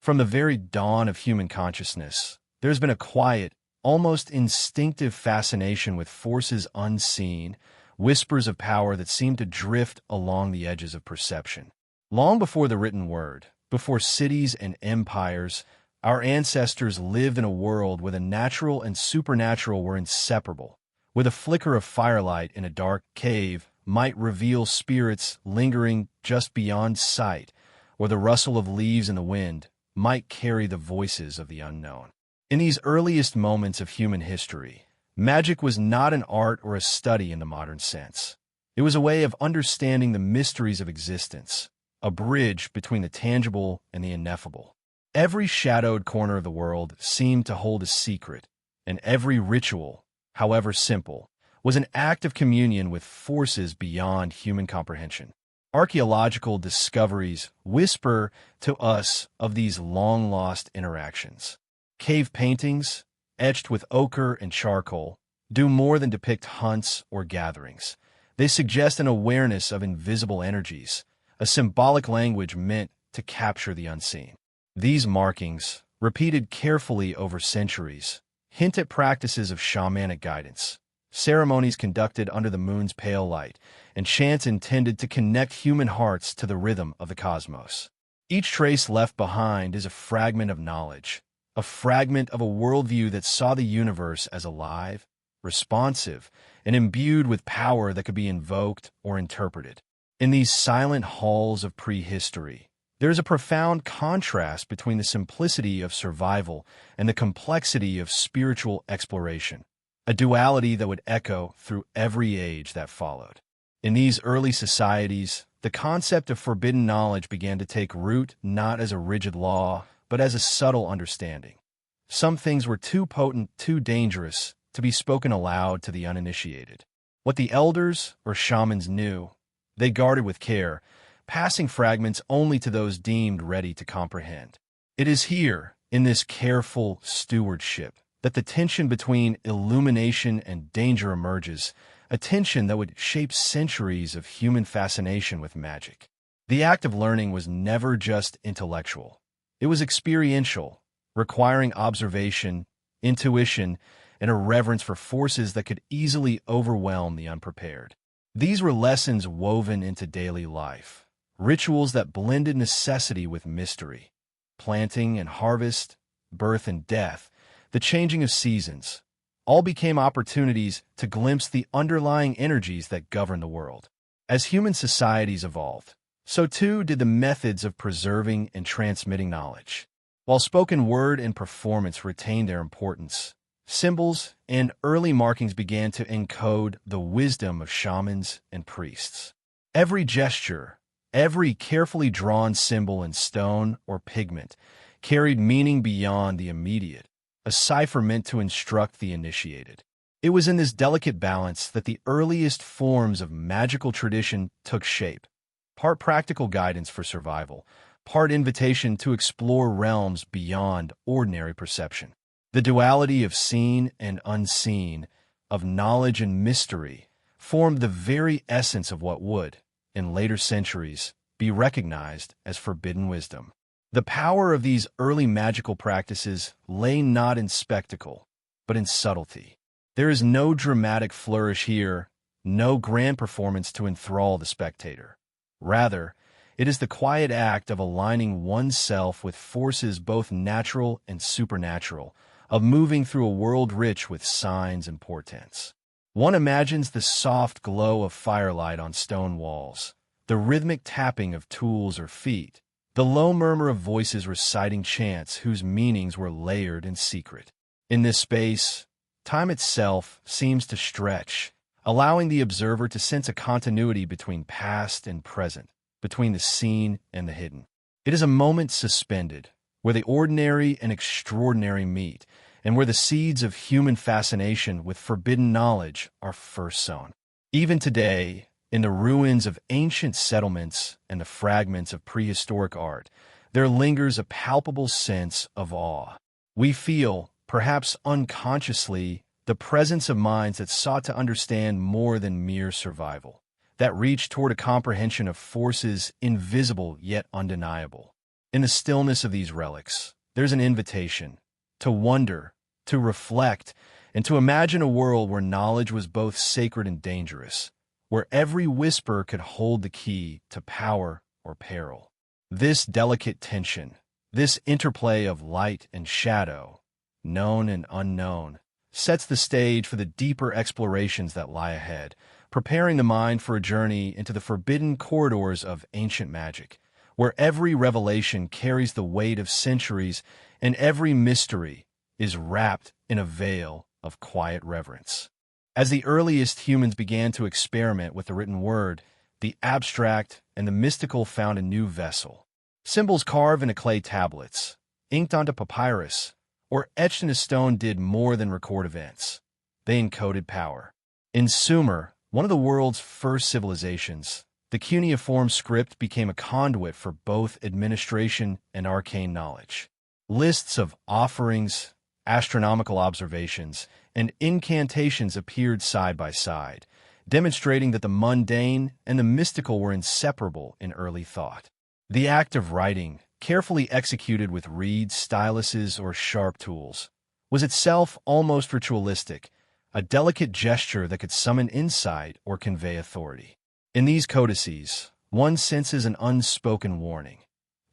From the very dawn of human consciousness, there's been a quiet, almost instinctive fascination with forces unseen, whispers of power that seem to drift along the edges of perception. Long before the written word, before cities and empires, our ancestors lived in a world where the natural and supernatural were inseparable, where the flicker of firelight in a dark cave might reveal spirits lingering just beyond sight, or the rustle of leaves in the wind might carry the voices of the unknown. In these earliest moments of human history, magic was not an art or a study in the modern sense. It was a way of understanding the mysteries of existence, a bridge between the tangible and the ineffable. Every shadowed corner of the world seemed to hold a secret, and every ritual, however simple, was an act of communion with forces beyond human comprehension. Archaeological discoveries whisper to us of these long-lost interactions. Cave paintings, etched with ochre and charcoal, do more than depict hunts or gatherings. They suggest an awareness of invisible energies, a symbolic language meant to capture the unseen. These markings, repeated carefully over centuries, hint at practices of shamanic guidance, ceremonies conducted under the moon's pale light, and chants intended to connect human hearts to the rhythm of the cosmos. Each trace left behind is a fragment of knowledge, a fragment of a worldview that saw the universe as alive, responsive, and imbued with power that could be invoked or interpreted. In these silent halls of prehistory, there is a profound contrast between the simplicity of survival and the complexity of spiritual exploration, a duality that would echo through every age that followed. In these early societies, the concept of forbidden knowledge began to take root not as a rigid law, but as a subtle understanding. Some things were too potent, too dangerous, to be spoken aloud to the uninitiated. What the elders or shamans knew, they guarded with care, passing fragments only to those deemed ready to comprehend. It is here, in this careful stewardship, that the tension between illumination and danger emerges, a tension that would shape centuries of human fascination with magic. The act of learning was never just intellectual. It was experiential, requiring observation, intuition, and a reverence for forces that could easily overwhelm the unprepared. These were lessons woven into daily life, rituals that blended necessity with mystery, planting and harvest, birth and death, the changing of seasons, all became opportunities to glimpse the underlying energies that govern the world. As human societies evolved, so too did the methods of preserving and transmitting knowledge. While spoken word and performance retained their importance, symbols and early markings began to encode the wisdom of shamans and priests. Every gesture, every carefully drawn symbol in stone or pigment, carried meaning beyond the immediate, a cipher meant to instruct the initiated. It was in this delicate balance that the earliest forms of magical tradition took shape, part practical guidance for survival, part invitation to explore realms beyond ordinary perception. The duality of seen and unseen, of knowledge and mystery, formed the very essence of what would, in later centuries, be recognized as forbidden wisdom. The power of these early magical practices lay not in spectacle, but in subtlety. There is no dramatic flourish here, no grand performance to enthrall the spectator. Rather, it is the quiet act of aligning oneself with forces both natural and supernatural, of moving through a world rich with signs and portents. One imagines the soft glow of firelight on stone walls, the rhythmic tapping of tools or feet, the low murmur of voices reciting chants whose meanings were layered in secret. In this space, time itself seems to stretch, allowing the observer to sense a continuity between past and present, between the seen and the hidden. It is a moment suspended, where the ordinary and extraordinary meet, and where the seeds of human fascination with forbidden knowledge are first sown. Even today, in the ruins of ancient settlements and the fragments of prehistoric art, there lingers a palpable sense of awe. We feel, perhaps unconsciously, the presence of minds that sought to understand more than mere survival, that reached toward a comprehension of forces invisible yet undeniable. In the stillness of these relics, there's an invitation to wonder, to reflect, and to imagine a world where knowledge was both sacred and dangerous, where every whisper could hold the key to power or peril. This delicate tension, this interplay of light and shadow, known and unknown, sets the stage for the deeper explorations that lie ahead, preparing the mind for a journey into the forbidden corridors of ancient magic, where every revelation carries the weight of centuries and every mystery is wrapped in a veil of quiet reverence. As the earliest humans began to experiment with the written word, the abstract and the mystical found a new vessel. Symbols carved into clay tablets, inked onto papyrus, or etched in a stone did more than record events. They encoded power. In Sumer, one of the world's first civilizations, the cuneiform script became a conduit for both administration and arcane knowledge. Lists of offerings, astronomical observations, and incantations appeared side by side, demonstrating that the mundane and the mystical were inseparable in early thought. The act of writing, carefully executed with reeds, styluses, or sharp tools, was itself almost ritualistic, a delicate gesture that could summon insight or convey authority. In these codices, one senses an unspoken warning.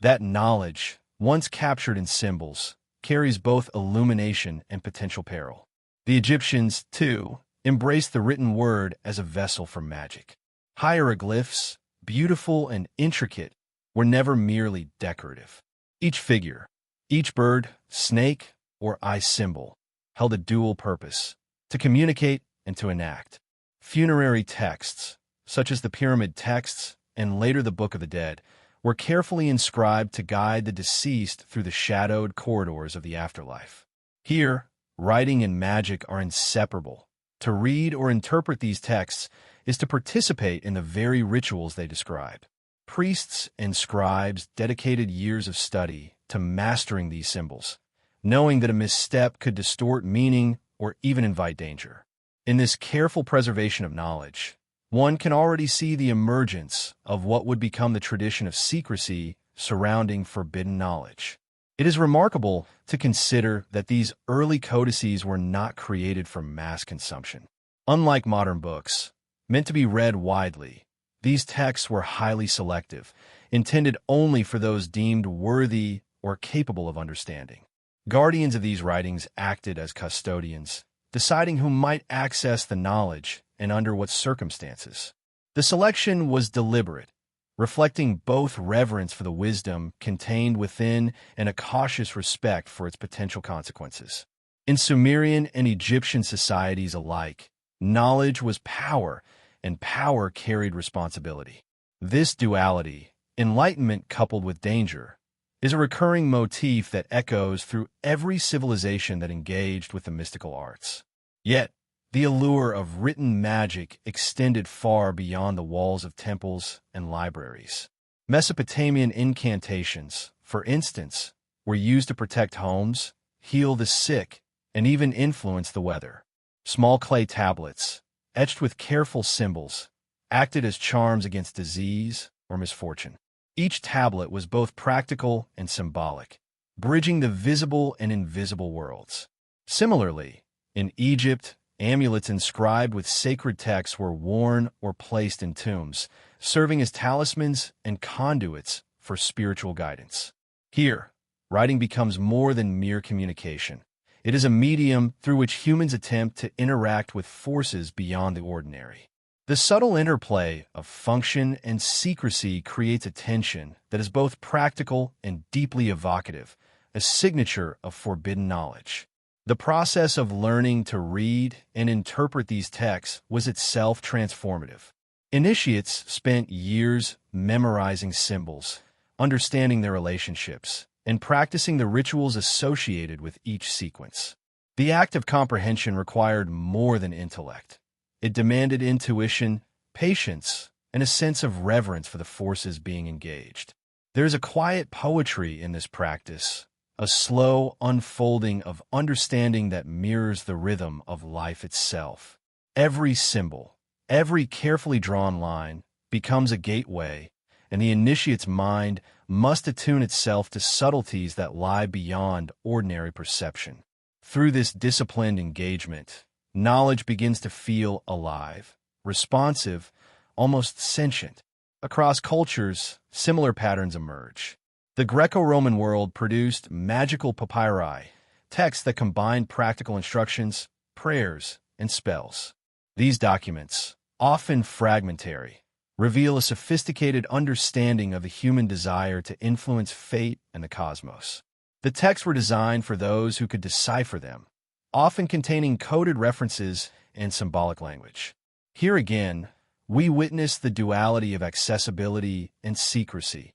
That knowledge, once captured in symbols, carries both illumination and potential peril. The Egyptians, too, embraced the written word as a vessel for magic. Hieroglyphs, beautiful and intricate, were never merely decorative. Each figure, each bird, snake, or eye symbol held a dual purpose: to communicate and to enact. Funerary texts, such as the pyramid texts and later the Book of the Dead, were carefully inscribed to guide the deceased through the shadowed corridors of the afterlife. Here, writing and magic are inseparable. To read or interpret these texts is to participate in the very rituals they describe. Priests and scribes dedicated years of study to mastering these symbols, knowing that a misstep could distort meaning or even invite danger. In this careful preservation of knowledge, one can already see the emergence of what would become the tradition of secrecy surrounding forbidden knowledge. It is remarkable to consider that these early codices were not created for mass consumption. Unlike modern books, meant to be read widely, these texts were highly selective, intended only for those deemed worthy or capable of understanding. Guardians of these writings acted as custodians, deciding who might access the knowledge and under what circumstances. The selection was deliberate, reflecting both reverence for the wisdom contained within and a cautious respect for its potential consequences. In Sumerian and Egyptian societies alike, knowledge was power, and power carried responsibility. This duality, enlightenment coupled with danger, is a recurring motif that echoes through every civilization that engaged with the mystical arts. Yet, the allure of written magic extended far beyond the walls of temples and libraries. Mesopotamian incantations, for instance, were used to protect homes, heal the sick, and even influence the weather. Small clay tablets, etched with careful symbols, acted as charms against disease or misfortune. Each tablet was both practical and symbolic, bridging the visible and invisible worlds. Similarly, in Egypt, amulets inscribed with sacred texts were worn or placed in tombs, serving as talismans and conduits for spiritual guidance. Here, writing becomes more than mere communication. It is a medium through which humans attempt to interact with forces beyond the ordinary. The subtle interplay of function and secrecy creates a tension that is both practical and deeply evocative, a signature of forbidden knowledge. The process of learning to read and interpret these texts was itself transformative. Initiates spent years memorizing symbols, understanding their relationships, and practicing the rituals associated with each sequence. The act of comprehension required more than intellect. It demanded intuition, patience, and a sense of reverence for the forces being engaged. There is a quiet poetry in this practice, a slow unfolding of understanding that mirrors the rhythm of life itself. Every symbol, every carefully drawn line, becomes a gateway, and the initiate's mind must attune itself to subtleties that lie beyond ordinary perception. Through this disciplined engagement, knowledge begins to feel alive, responsive, almost sentient. Across cultures, similar patterns emerge. The Greco-Roman world produced magical papyri, texts that combined practical instructions, prayers, and spells. These documents, often fragmentary, reveal a sophisticated understanding of the human desire to influence fate and the cosmos. The texts were designed for those who could decipher them, often containing coded references and symbolic language. Here again, we witness the duality of accessibility and secrecy.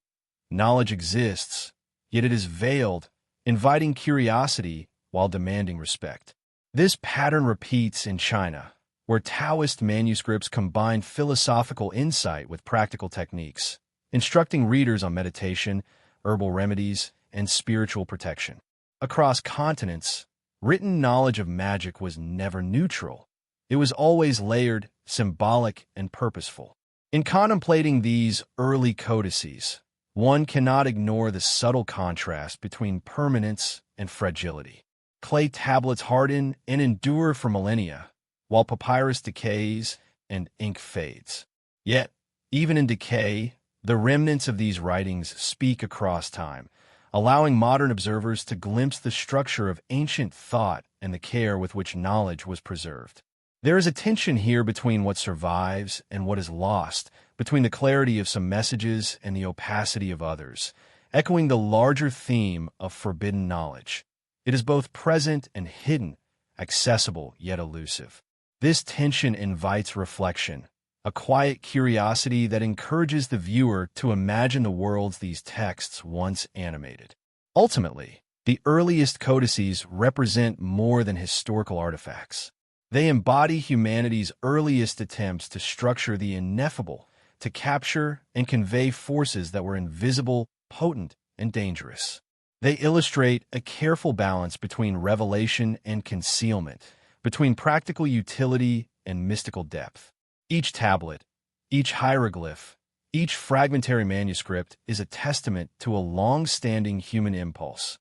Knowledge exists, yet it is veiled, inviting curiosity while demanding respect. This pattern repeats in China, where Taoist manuscripts combine philosophical insight with practical techniques, instructing readers on meditation, herbal remedies, and spiritual protection. Across continents, written knowledge of magic was never neutral. It was always layered, symbolic, and purposeful. In contemplating these early codices, one cannot ignore the subtle contrast between permanence and fragility. Clay tablets harden and endure for millennia, while papyrus decays and ink fades. Yet, even in decay, the remnants of these writings speak across time, allowing modern observers to glimpse the structure of ancient thought and the care with which knowledge was preserved. There is a tension here between what survives and what is lost, between the clarity of some messages and the opacity of others, echoing the larger theme of forbidden knowledge. It is both present and hidden, accessible yet elusive. This tension invites reflection, a quiet curiosity that encourages the viewer to imagine the worlds these texts once animated. Ultimately, the earliest codices represent more than historical artifacts. They embody humanity's earliest attempts to structure the ineffable, to capture and convey forces that were invisible, potent, and dangerous. They illustrate a careful balance between revelation and concealment, between practical utility and mystical depth. Each tablet, each hieroglyph, each fragmentary manuscript is a testament to a long-standing human impulse,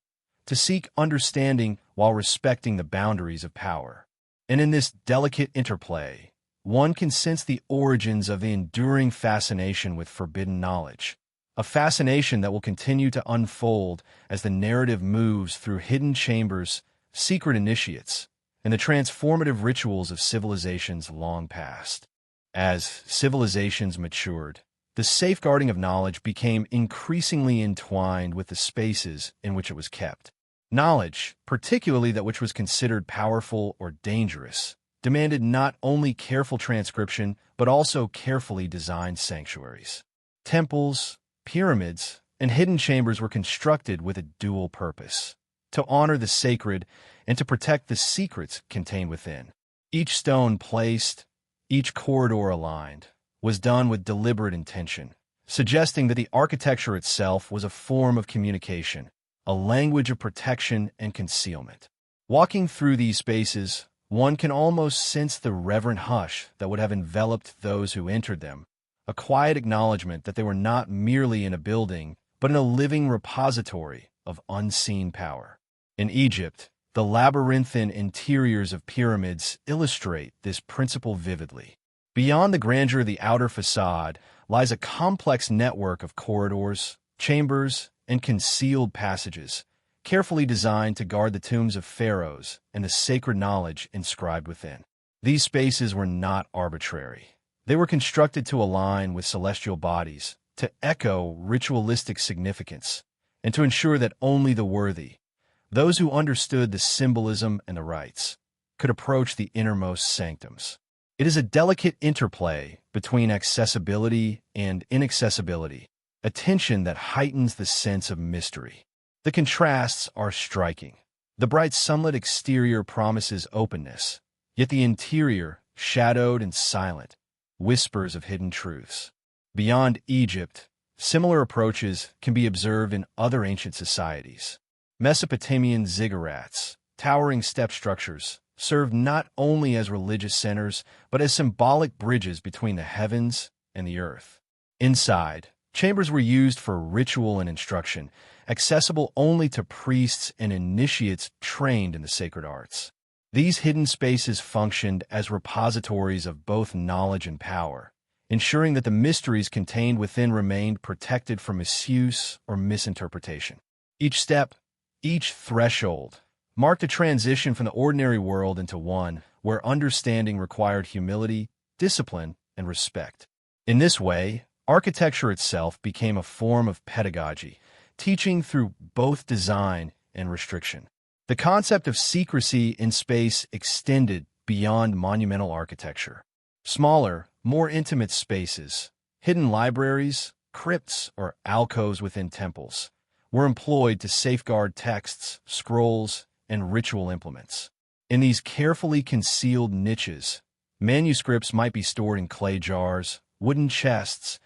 to seek understanding while respecting the boundaries of power. And in this delicate interplay, one can sense the origins of the enduring fascination with forbidden knowledge, a fascination that will continue to unfold as the narrative moves through hidden chambers, secret initiates, and the transformative rituals of civilizations long past. As civilizations matured, the safeguarding of knowledge became increasingly entwined with the spaces in which it was kept. Knowledge, particularly that which was considered powerful or dangerous, demanded not only careful transcription, but also carefully designed sanctuaries. Temples, pyramids, and hidden chambers were constructed with a dual purpose: to honor the sacred and to protect the secrets contained within. Each stone placed, each corridor aligned, was done with deliberate intention, suggesting that the architecture itself was a form of communication, a language of protection and concealment. Walking through these spaces, one can almost sense the reverent hush that would have enveloped those who entered them, a quiet acknowledgement that they were not merely in a building, but in a living repository of unseen power. In Egypt, the labyrinthine interiors of pyramids illustrate this principle vividly. Beyond the grandeur of the outer facade lies a complex network of corridors, chambers, and concealed passages, carefully designed to guard the tombs of pharaohs and the sacred knowledge inscribed within. These spaces were not arbitrary. They were constructed to align with celestial bodies, to echo ritualistic significance, and to ensure that only the worthy, those who understood the symbolism and the rites, could approach the innermost sanctums. It is a delicate interplay between accessibility and inaccessibility, a tension that heightens the sense of mystery. The contrasts are striking. The bright sunlit exterior promises openness, yet the interior, shadowed and silent, whispers of hidden truths. Beyond Egypt, similar approaches can be observed in other ancient societies. Mesopotamian ziggurats, towering step structures, served not only as religious centers, but as symbolic bridges between the heavens and the earth. Inside, Chambers were used for ritual and instruction, accessible only to priests and initiates trained in the sacred arts. These hidden spaces functioned as repositories of both knowledge and power, ensuring that the mysteries contained within remained protected from misuse or misinterpretation. Each step, each threshold, marked a transition from the ordinary world into one where understanding required humility, discipline, and respect. In this way, architecture itself became a form of pedagogy, teaching through both design and restriction. The concept of secrecy in space extended beyond monumental architecture. Smaller, more intimate spaces, hidden libraries, crypts, or alcoves within temples, were employed to safeguard texts, scrolls, and ritual implements. In these carefully concealed niches, manuscripts might be stored in clay jars, wooden chests,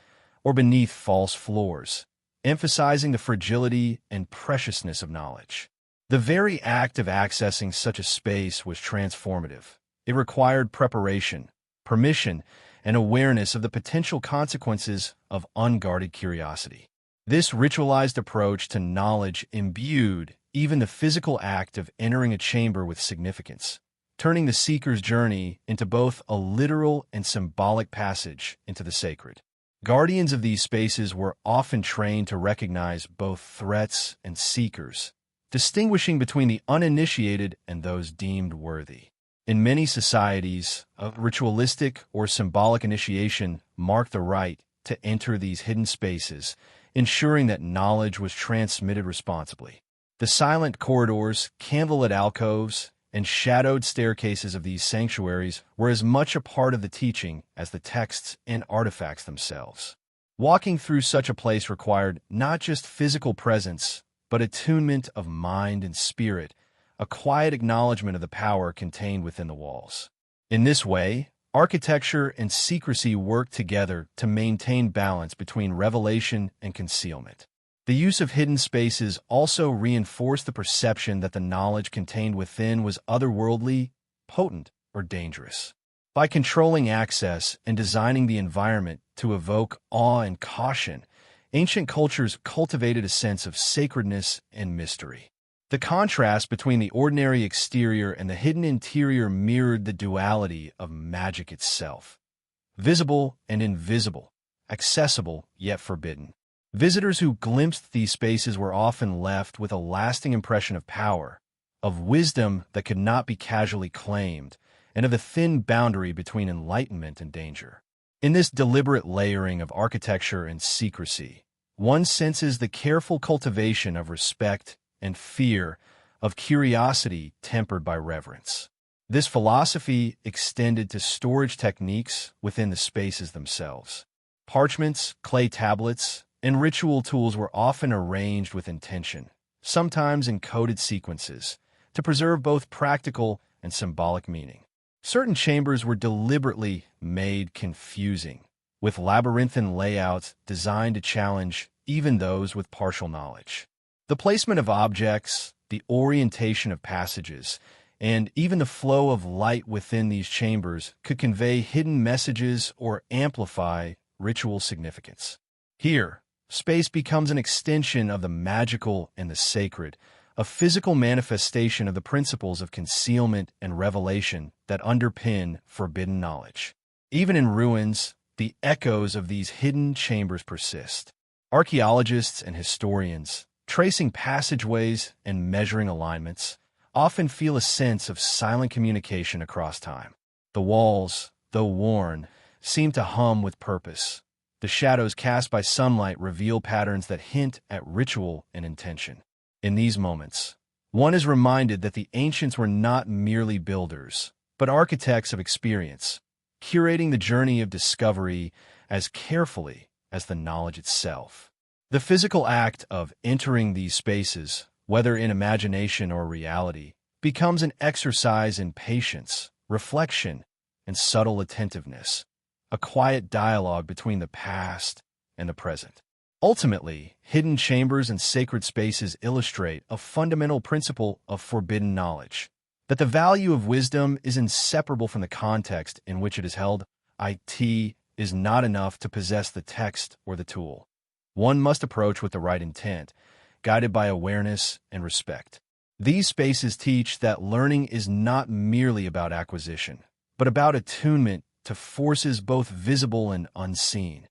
or beneath false floors, emphasizing the fragility and preciousness of knowledge. The very act of accessing such a space was transformative. It required preparation, permission, and awareness of the potential consequences of unguarded curiosity. This ritualized approach to knowledge imbued even the physical act of entering a chamber with significance, turning the seeker's journey into both a literal and symbolic passage into the sacred. Guardians of these spaces were often trained to recognize both threats and seekers, distinguishing between the uninitiated and those deemed worthy. In many societies, a ritualistic or symbolic initiation marked the right to enter these hidden spaces, ensuring that knowledge was transmitted responsibly. The silent corridors, candlelit alcoves, and shadowed staircases of these sanctuaries were as much a part of the teaching as the texts and artifacts themselves. Walking through such a place required not just physical presence, but attunement of mind and spirit, a quiet acknowledgement of the power contained within the walls. In this way, architecture and secrecy worked together to maintain balance between revelation and concealment. The use of hidden spaces also reinforced the perception that the knowledge contained within was otherworldly, potent, or dangerous. By controlling access and designing the environment to evoke awe and caution, ancient cultures cultivated a sense of sacredness and mystery. The contrast between the ordinary exterior and the hidden interior mirrored the duality of magic itself. Visible and invisible, accessible yet forbidden. Visitors who glimpsed these spaces were often left with a lasting impression of power, of wisdom that could not be casually claimed, and of the thin boundary between enlightenment and danger. In this deliberate layering of architecture and secrecy, one senses the careful cultivation of respect and fear, of curiosity tempered by reverence. This philosophy extended to storage techniques within the spaces themselves. Parchments, clay tablets, and ritual tools were often arranged with intention, sometimes in coded sequences, to preserve both practical and symbolic meaning. Certain chambers were deliberately made confusing, with labyrinthine layouts designed to challenge even those with partial knowledge. The placement of objects, the orientation of passages, and even the flow of light within these chambers could convey hidden messages or amplify ritual significance. Here, space becomes an extension of the magical and the sacred, a physical manifestation of the principles of concealment and revelation that underpin forbidden knowledge. Even in ruins, the echoes of these hidden chambers persist. Archaeologists and historians, tracing passageways and measuring alignments, often feel a sense of silent communication across time. The walls, though worn, seem to hum with purpose. The shadows cast by sunlight reveal patterns that hint at ritual and intention. In these moments, one is reminded that the ancients were not merely builders, but architects of experience, curating the journey of discovery as carefully as the knowledge itself. The physical act of entering these spaces, whether in imagination or reality, becomes an exercise in patience, reflection, and subtle attentiveness, a quiet dialogue between the past and the present. Ultimately, hidden chambers and sacred spaces illustrate a fundamental principle of forbidden knowledge, that the value of wisdom is inseparable from the context in which it is held. It is not enough to possess the text or the tool. one must approach with the right intent, guided by awareness and respect. These spaces teach that learning is not merely about acquisition, but about attunement to forces both visible and unseen.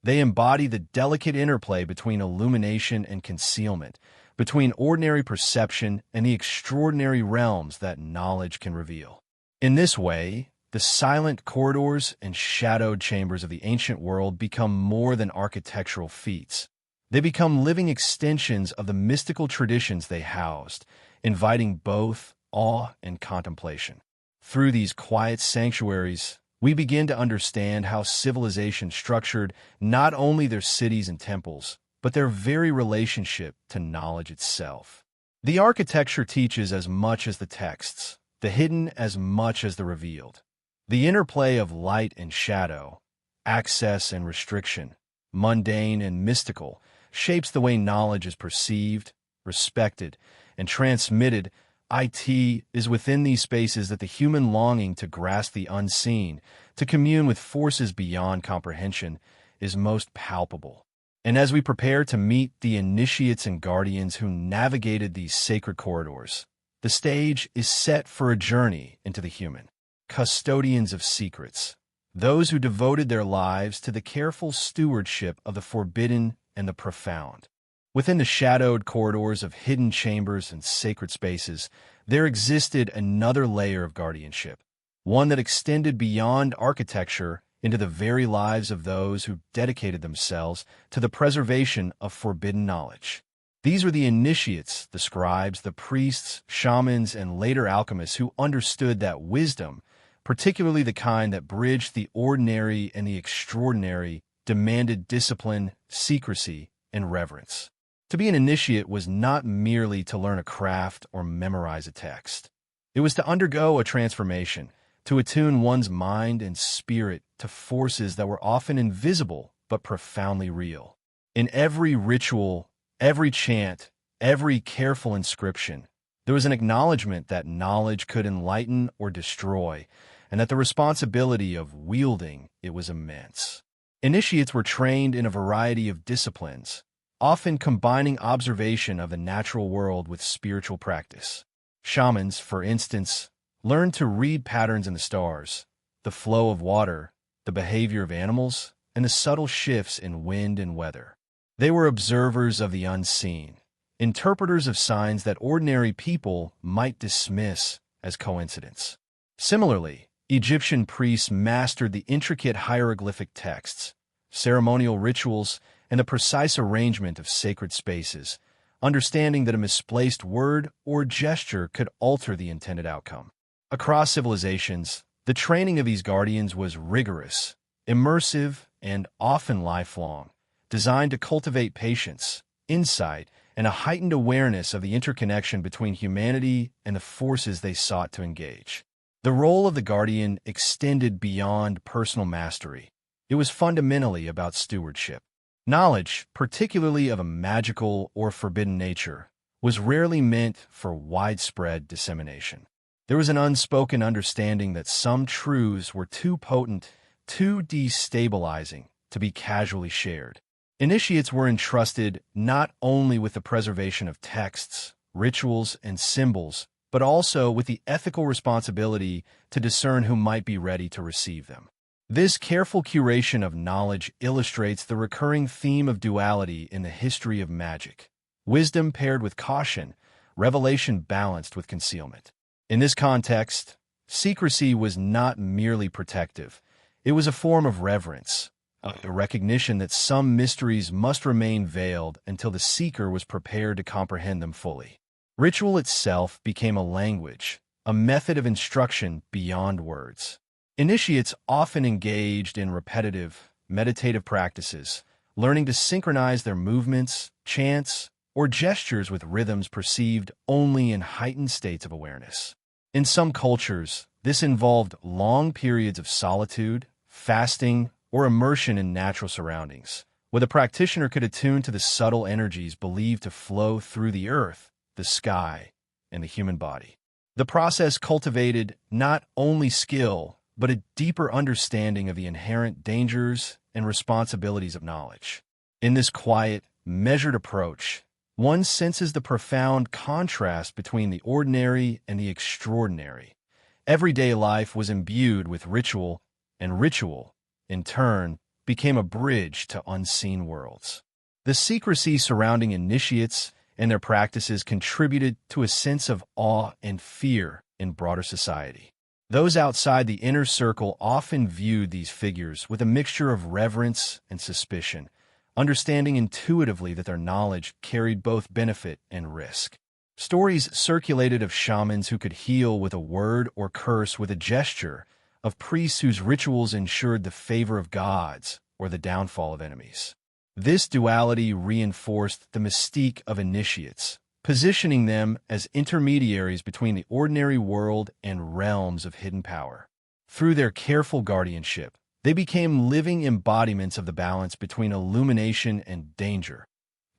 They embody the delicate interplay between illumination and concealment, between ordinary perception and the extraordinary realms that knowledge can reveal. In this way, the silent corridors and shadowed chambers of the ancient world become more than architectural feats. They become living extensions of the mystical traditions they housed, inviting both awe and contemplation. Through these quiet sanctuaries, we begin to understand how civilization structured not only their cities and temples, but their very relationship to knowledge itself. The architecture teaches as much as the texts, the hidden as much as the revealed. The interplay of light and shadow, access and restriction, mundane and mystical, shapes the way knowledge is perceived, respected, and transmitted. It is within these spaces that the human longing to grasp the unseen, to commune with forces beyond comprehension, is most palpable. And as we prepare to meet the initiates and guardians who navigated these sacred corridors, the stage is set for a journey into the human. Custodians of secrets, those who devoted their lives to the careful stewardship of the forbidden and the profound. Within the shadowed corridors of hidden chambers and sacred spaces, there existed another layer of guardianship, one that extended beyond architecture into the very lives of those who dedicated themselves to the preservation of forbidden knowledge. These were the initiates, the scribes, the priests, shamans, and later alchemists who understood that wisdom, particularly the kind that bridged the ordinary and the extraordinary, demanded discipline, secrecy, and reverence. To be an initiate was not merely to learn a craft or memorize a text. It was to undergo a transformation, to attune one's mind and spirit to forces that were often invisible but profoundly real. In every ritual, every chant, every careful inscription, there was an acknowledgement that knowledge could enlighten or destroy, and that the responsibility of wielding it was immense. Initiates were trained in a variety of disciplines, often combining observation of the natural world with spiritual practice. Shamans, for instance, learned to read patterns in the stars, the flow of water, the behavior of animals, and the subtle shifts in wind and weather. They were observers of the unseen, interpreters of signs that ordinary people might dismiss as coincidence. Similarly, Egyptian priests mastered the intricate hieroglyphic texts, ceremonial rituals, and the precise arrangement of sacred spaces, understanding that a misplaced word or gesture could alter the intended outcome. Across civilizations, the training of these guardians was rigorous, immersive, and often lifelong, designed to cultivate patience, insight, and a heightened awareness of the interconnection between humanity and the forces they sought to engage. The role of the guardian extended beyond personal mastery. It was fundamentally about stewardship. Knowledge, particularly of a magical or forbidden nature, was rarely meant for widespread dissemination. There was an unspoken understanding that some truths were too potent, too destabilizing to be casually shared. Initiates were entrusted not only with the preservation of texts, rituals, and symbols, but also with the ethical responsibility to discern who might be ready to receive them. This careful curation of knowledge illustrates the recurring theme of duality in the history of magic: wisdom paired with caution, revelation balanced with concealment. In this context, secrecy was not merely protective. It was a form of reverence, a recognition that some mysteries must remain veiled until the seeker was prepared to comprehend them fully. Ritual itself became a language, a method of instruction beyond words. Initiates often engaged in repetitive, meditative practices, learning to synchronize their movements, chants, or gestures with rhythms perceived only in heightened states of awareness. In some cultures, this involved long periods of solitude, fasting, or immersion in natural surroundings, where the practitioner could attune to the subtle energies believed to flow through the earth, the sky, and the human body. The process cultivated not only skill, but a deeper understanding of the inherent dangers and responsibilities of knowledge. In this quiet, measured approach, one senses the profound contrast between the ordinary and the extraordinary. Everyday life was imbued with ritual, and ritual, in turn, became a bridge to unseen worlds. The secrecy surrounding initiates and their practices contributed to a sense of awe and fear in broader society. Those outside the inner circle often viewed these figures with a mixture of reverence and suspicion, understanding intuitively that their knowledge carried both benefit and risk. Stories circulated of shamans who could heal with a word or curse with a gesture, of priests whose rituals ensured the favor of gods or the downfall of enemies. This duality reinforced the mystique of initiates, positioning them as intermediaries between the ordinary world and realms of hidden power. Through their careful guardianship, they became living embodiments of the balance between illumination and danger,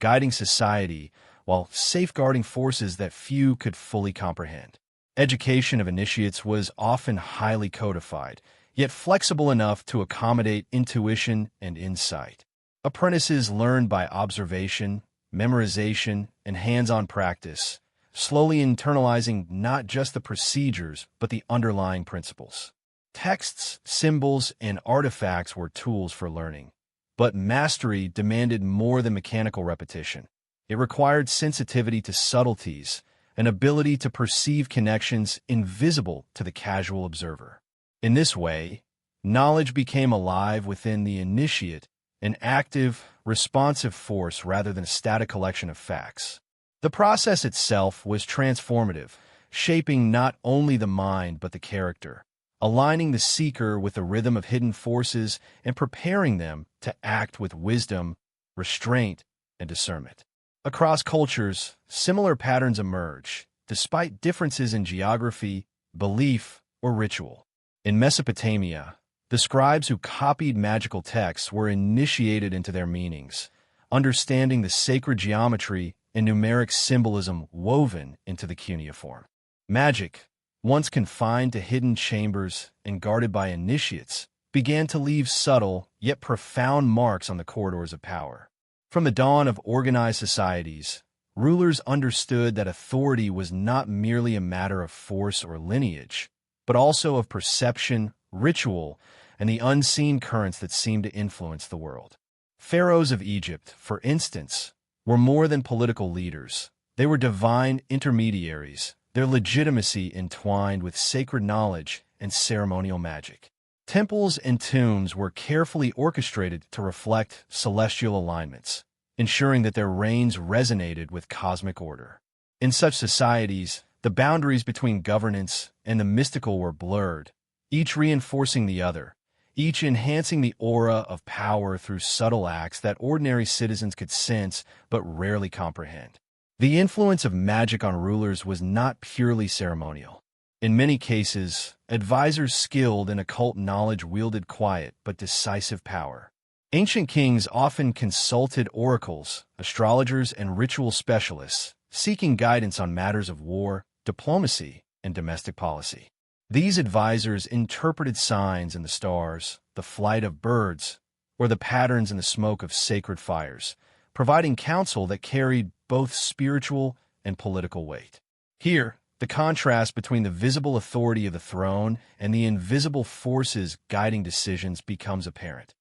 guiding society while safeguarding forces that few could fully comprehend. Education of initiates was often highly codified, yet flexible enough to accommodate intuition and insight. Apprentices learned by observation, memorization, and hands-on practice, slowly internalizing not just the procedures but the underlying principles. Texts, symbols, and artifacts were tools for learning, but mastery demanded more than mechanical repetition. It required sensitivity to subtleties, an ability to perceive connections invisible to the casual observer. In this way, knowledge became alive within the initiate, an active, responsive force rather than a static collection of facts. The process itself was transformative, shaping not only the mind but the character, aligning the seeker with the rhythm of hidden forces and preparing them to act with wisdom, restraint, and discernment. Across cultures, similar patterns emerge, despite differences in geography, belief, or ritual. In Mesopotamia, the scribes who copied magical texts were initiated into their meanings, understanding the sacred geometry and numeric symbolism woven into the cuneiform. Magic, once confined to hidden chambers and guarded by initiates, began to leave subtle yet profound marks on the corridors of power. From the dawn of organized societies, rulers understood that authority was not merely a matter of force or lineage, but also of perception, ritual, and the unseen currents that seemed to influence the world. Pharaohs of Egypt, for instance, were more than political leaders. They were divine intermediaries, their legitimacy entwined with sacred knowledge and ceremonial magic. Temples and tombs were carefully orchestrated to reflect celestial alignments, ensuring that their reigns resonated with cosmic order. In such societies, the boundaries between governance and the mystical were blurred, each reinforcing the other, each enhancing the aura of power through subtle acts that ordinary citizens could sense but rarely comprehend. The influence of magic on rulers was not purely ceremonial. In many cases, advisors skilled in occult knowledge wielded quiet but decisive power. Ancient kings often consulted oracles, astrologers, and ritual specialists, seeking guidance on matters of war, diplomacy, and domestic policy. These advisors interpreted signs in the stars, the flight of birds, or the patterns in the smoke of sacred fires, providing counsel that carried both spiritual and political weight. Here, the contrast between the visible authority of the throne and the invisible forces guiding decisions becomes apparent.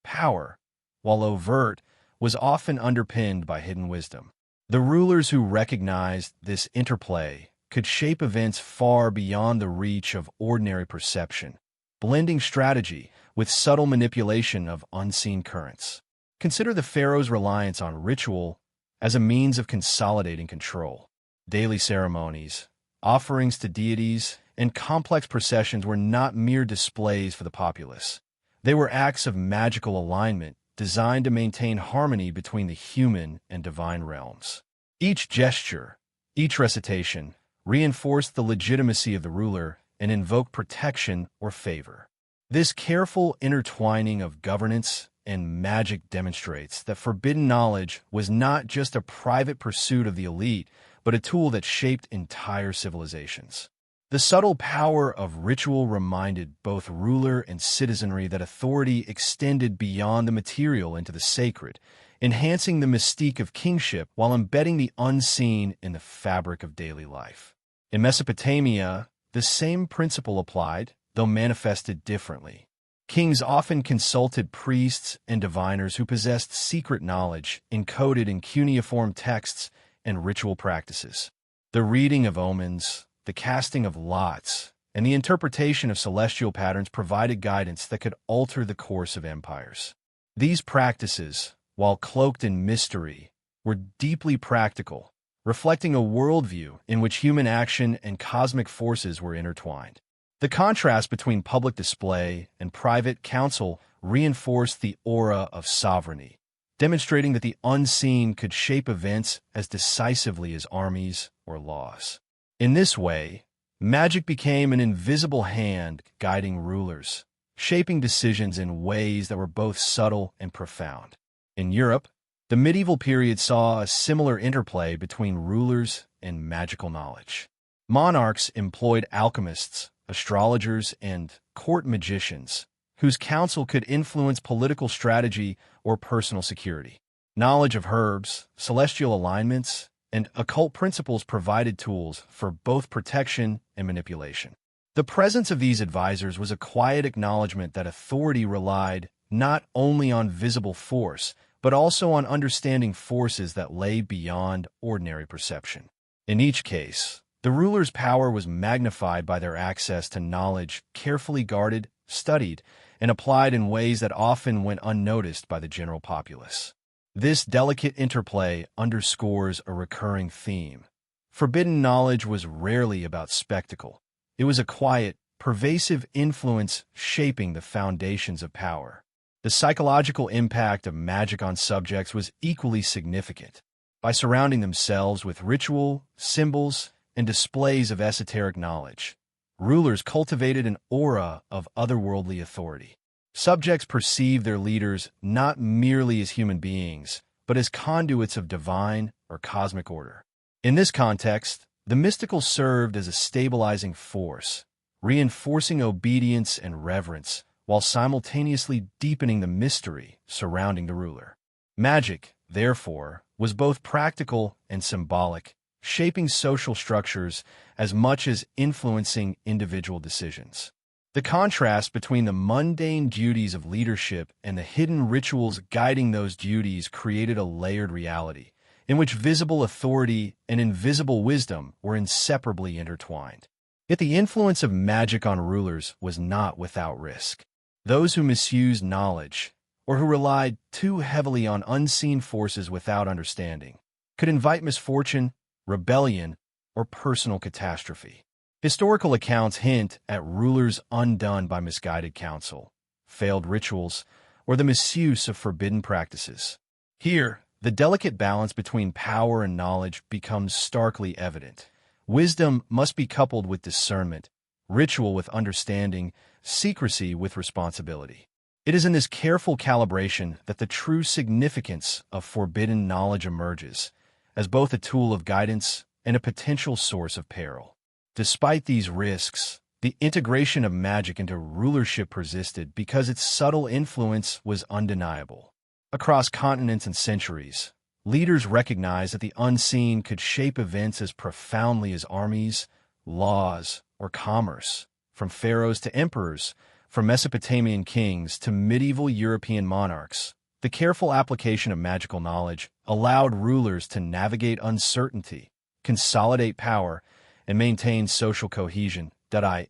Power, while overt, was often underpinned by hidden wisdom. The rulers who recognized this interplay could shape events far beyond the reach of ordinary perception, blending strategy with subtle manipulation of unseen currents. Consider the pharaoh's reliance on ritual as a means of consolidating control. Daily ceremonies, offerings to deities, and complex processions were not mere displays for the populace. They were acts of magical alignment designed to maintain harmony between the human and divine realms. Each gesture, each recitation, reinforced the legitimacy of the ruler and invoked protection or favor. This careful intertwining of governance and magic demonstrates that forbidden knowledge was not just a private pursuit of the elite, but a tool that shaped entire civilizations. The subtle power of ritual reminded both ruler and citizenry that authority extended beyond the material into the sacred, enhancing the mystique of kingship while embedding the unseen in the fabric of daily life. In Mesopotamia, the same principle applied, though manifested differently. Kings often consulted priests and diviners who possessed secret knowledge encoded in cuneiform texts and ritual practices. The reading of omens, the casting of lots, and the interpretation of celestial patterns provided guidance that could alter the course of empires. These practices, while cloaked in mystery, were deeply practical, reflecting a worldview in which human action and cosmic forces were intertwined. The contrast between public display and private counsel reinforced the aura of sovereignty, demonstrating that the unseen could shape events as decisively as armies or laws. In this way, magic became an invisible hand guiding rulers, shaping decisions in ways that were both subtle and profound. In Europe, the medieval period saw a similar interplay between rulers and magical knowledge. Monarchs employed alchemists, astrologers, and court magicians, whose counsel could influence political strategy or personal security. Knowledge of herbs, celestial alignments, and occult principles provided tools for both protection and manipulation. The presence of these advisors was a quiet acknowledgement that authority relied not only on visible force, but also on understanding forces that lay beyond ordinary perception. In each case, the ruler's power was magnified by their access to knowledge carefully guarded, studied, and applied in ways that often went unnoticed by the general populace. This delicate interplay underscores a recurring theme. Forbidden knowledge was rarely about spectacle. It was a quiet, pervasive influence shaping the foundations of power. The psychological impact of magic on subjects was equally significant. By surrounding themselves with ritual, symbols, and displays of esoteric knowledge, rulers cultivated an aura of otherworldly authority. Subjects perceived their leaders not merely as human beings, but as conduits of divine or cosmic order. In this context, the mystical served as a stabilizing force, reinforcing obedience and reverence, while simultaneously deepening the mystery surrounding the ruler. Magic, therefore, was both practical and symbolic, shaping social structures as much as influencing individual decisions. The contrast between the mundane duties of leadership and the hidden rituals guiding those duties created a layered reality, in which visible authority and invisible wisdom were inseparably intertwined. Yet the influence of magic on rulers was not without risk. Those who misused knowledge, or who relied too heavily on unseen forces without understanding, could invite misfortune, rebellion, or personal catastrophe. Historical accounts hint at rulers undone by misguided counsel, failed rituals, or the misuse of forbidden practices. Here, the delicate balance between power and knowledge becomes starkly evident. Wisdom must be coupled with discernment, ritual with understanding, secrecy with responsibility. It is in this careful calibration that the true significance of forbidden knowledge emerges, as both a tool of guidance and a potential source of peril. Despite these risks, the integration of magic into rulership persisted because its subtle influence was undeniable. Across continents and centuries, leaders recognized that the unseen could shape events as profoundly as armies, laws, or commerce. From pharaohs to emperors, from Mesopotamian kings to medieval European monarchs, the careful application of magical knowledge allowed rulers to navigate uncertainty, consolidate power, and maintain social cohesion,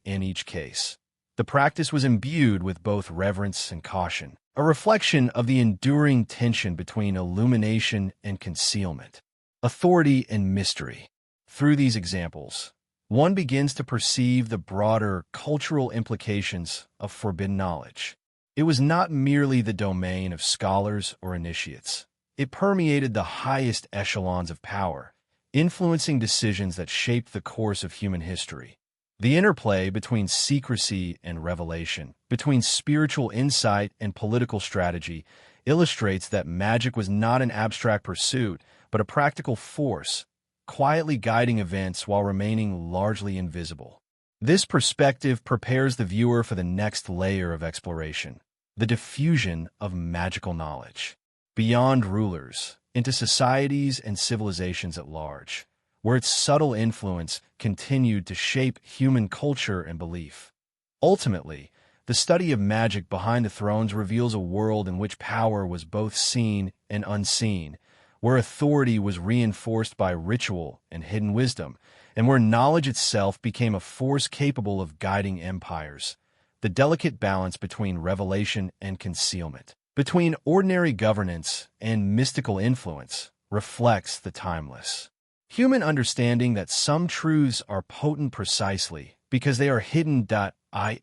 in each case. The practice was imbued with both reverence and caution, a reflection of the enduring tension between illumination and concealment, authority and mystery. Through these examples, one begins to perceive the broader cultural implications of forbidden knowledge. It was not merely the domain of scholars or initiates. It permeated the highest echelons of power, influencing decisions that shaped the course of human history. The interplay between secrecy and revelation, between spiritual insight and political strategy, illustrates that magic was not an abstract pursuit, but a practical force, quietly guiding events while remaining largely invisible. This perspective prepares the viewer for the next layer of exploration, the diffusion of magical knowledge. beyond rulers, into societies and civilizations at large, where its subtle influence continued to shape human culture and belief. Ultimately, the study of magic behind the thrones reveals a world in which power was both seen and unseen, where authority was reinforced by ritual and hidden wisdom, and where knowledge itself became a force capable of guiding empires. The delicate balance between revelation and concealment, between ordinary governance and mystical influence, reflects the timeless human understanding that some truths are potent precisely because they are hidden.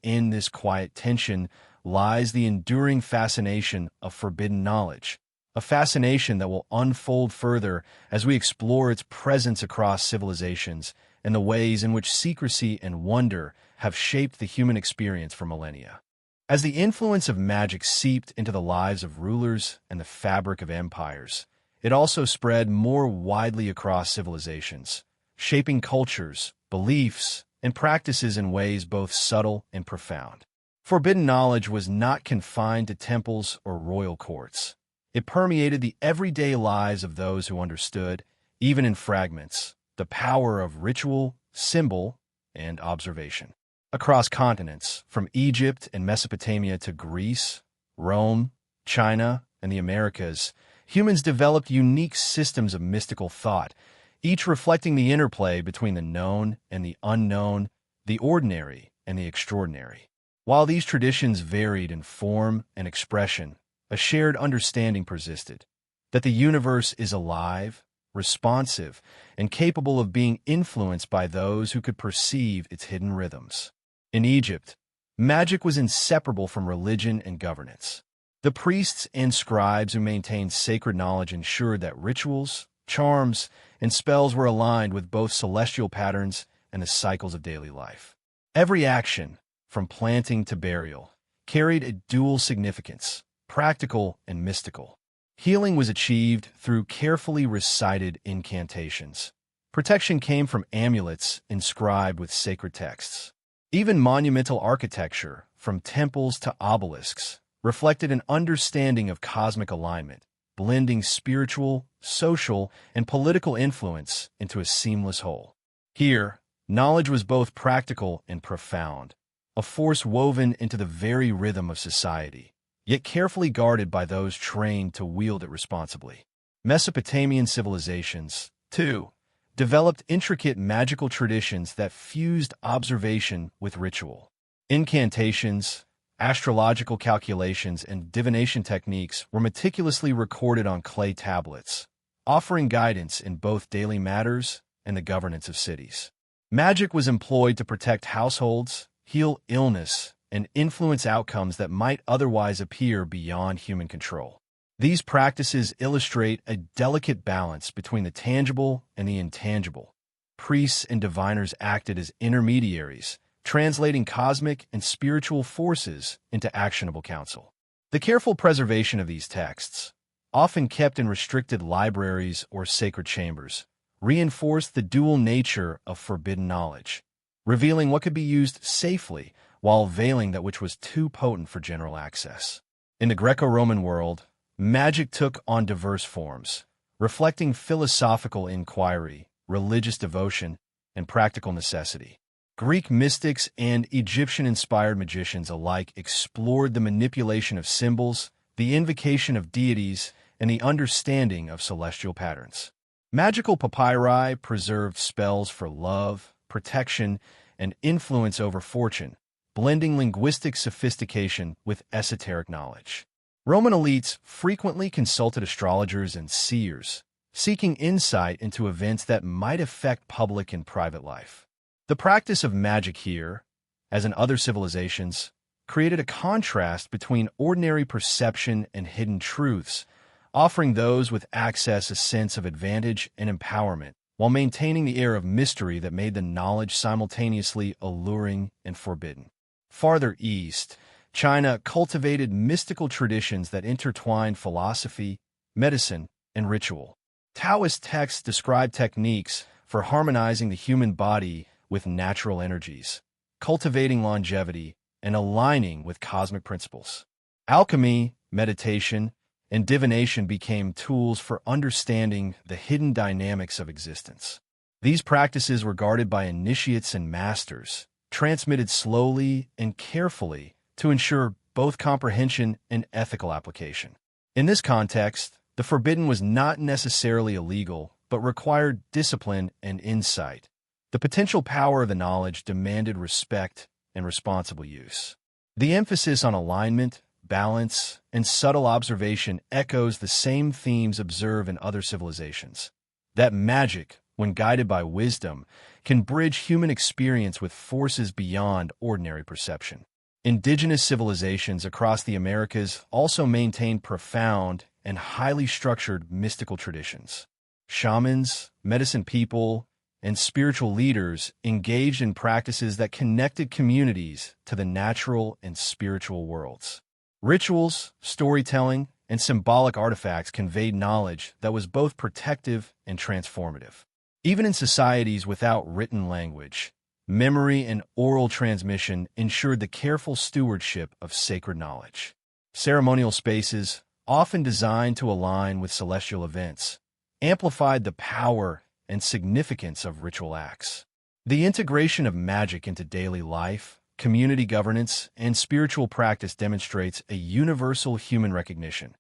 In this quiet tension lies the enduring fascination of forbidden knowledge, a fascination that will unfold further as we explore its presence across civilizations and the ways in which secrecy and wonder have shaped the human experience for millennia. As the influence of magic seeped into the lives of rulers and the fabric of empires, it also spread more widely across civilizations, shaping cultures, beliefs, and practices in ways both subtle and profound. Forbidden knowledge was not confined to temples or royal courts. It permeated the everyday lives of those who understood, even in fragments, the power of ritual, symbol, and observation. Across continents, from Egypt and Mesopotamia to Greece, Rome, China, and the Americas, humans developed unique systems of mystical thought, each reflecting the interplay between the known and the unknown, the ordinary and the extraordinary. While these traditions varied in form and expression, a shared understanding persisted, that the universe is alive, responsive, and capable of being influenced by those who could perceive its hidden rhythms. In Egypt, magic was inseparable from religion and governance. The priests and scribes who maintained sacred knowledge ensured that rituals, charms, and spells were aligned with both celestial patterns and the cycles of daily life. Every action, from planting to burial, carried a dual significance, practical and mystical. Healing was achieved through carefully recited incantations. Protection came from amulets inscribed with sacred texts. Even monumental architecture, from temples to obelisks, reflected an understanding of cosmic alignment, blending spiritual, social, and political influence into a seamless whole. Here, knowledge was both practical and profound, a force woven into the very rhythm of society, yet carefully guarded by those trained to wield it responsibly. Mesopotamian civilizations, too, developed intricate magical traditions that fused observation with ritual. Incantations, astrological calculations, and divination techniques were meticulously recorded on clay tablets, offering guidance in both daily matters and the governance of cities. Magic was employed to protect households, heal illness, and influence outcomes that might otherwise appear beyond human control. These practices illustrate a delicate balance between the tangible and the intangible. Priests and diviners acted as intermediaries, translating cosmic and spiritual forces into actionable counsel. The careful preservation of these texts, often kept in restricted libraries or sacred chambers, reinforced the dual nature of forbidden knowledge, revealing what could be used safely while veiling that which was too potent for general access. In the Greco-Roman world, magic took on diverse forms, reflecting philosophical inquiry, religious devotion, and practical necessity. Greek mystics and Egyptian-inspired magicians alike explored the manipulation of symbols, the invocation of deities, and the understanding of celestial patterns. Magical papyri preserved spells for love, protection, and influence over fortune, blending linguistic sophistication with esoteric knowledge. Roman elites frequently consulted astrologers and seers, seeking insight into events that might affect public and private life. The practice of magic here, as in other civilizations, created a contrast between ordinary perception and hidden truths, offering those with access a sense of advantage and empowerment, while maintaining the air of mystery that made the knowledge simultaneously alluring and forbidden. Farther east, China cultivated mystical traditions that intertwined philosophy, medicine, and ritual. Taoist texts describe techniques for harmonizing the human body with natural energies, cultivating longevity, and aligning with cosmic principles. Alchemy, meditation, and divination became tools for understanding the hidden dynamics of existence. These practices were guarded by initiates and masters, transmitted slowly and carefully to ensure both comprehension and ethical application. In this context, the forbidden was not necessarily illegal, but required discipline and insight. The potential power of the knowledge demanded respect and responsible use. The emphasis on alignment, balance, and subtle observation echoes the same themes observed in other civilizations. That magic, when guided by wisdom, can bridge human experience with forces beyond ordinary perception. Indigenous civilizations across the Americas also maintain profound and highly structured mystical traditions. Shamans, medicine people, and spiritual leaders engaged in practices that connected communities to the natural and spiritual worlds. Rituals, storytelling, and symbolic artifacts conveyed knowledge that was both protective and transformative. Even in societies without written language, memory and oral transmission ensured the careful stewardship of sacred knowledge. Ceremonial spaces, often designed to align with celestial events, amplified the power and significance of ritual acts. The integration of magic into daily life, community governance, and spiritual practice demonstrates a universal human recognition.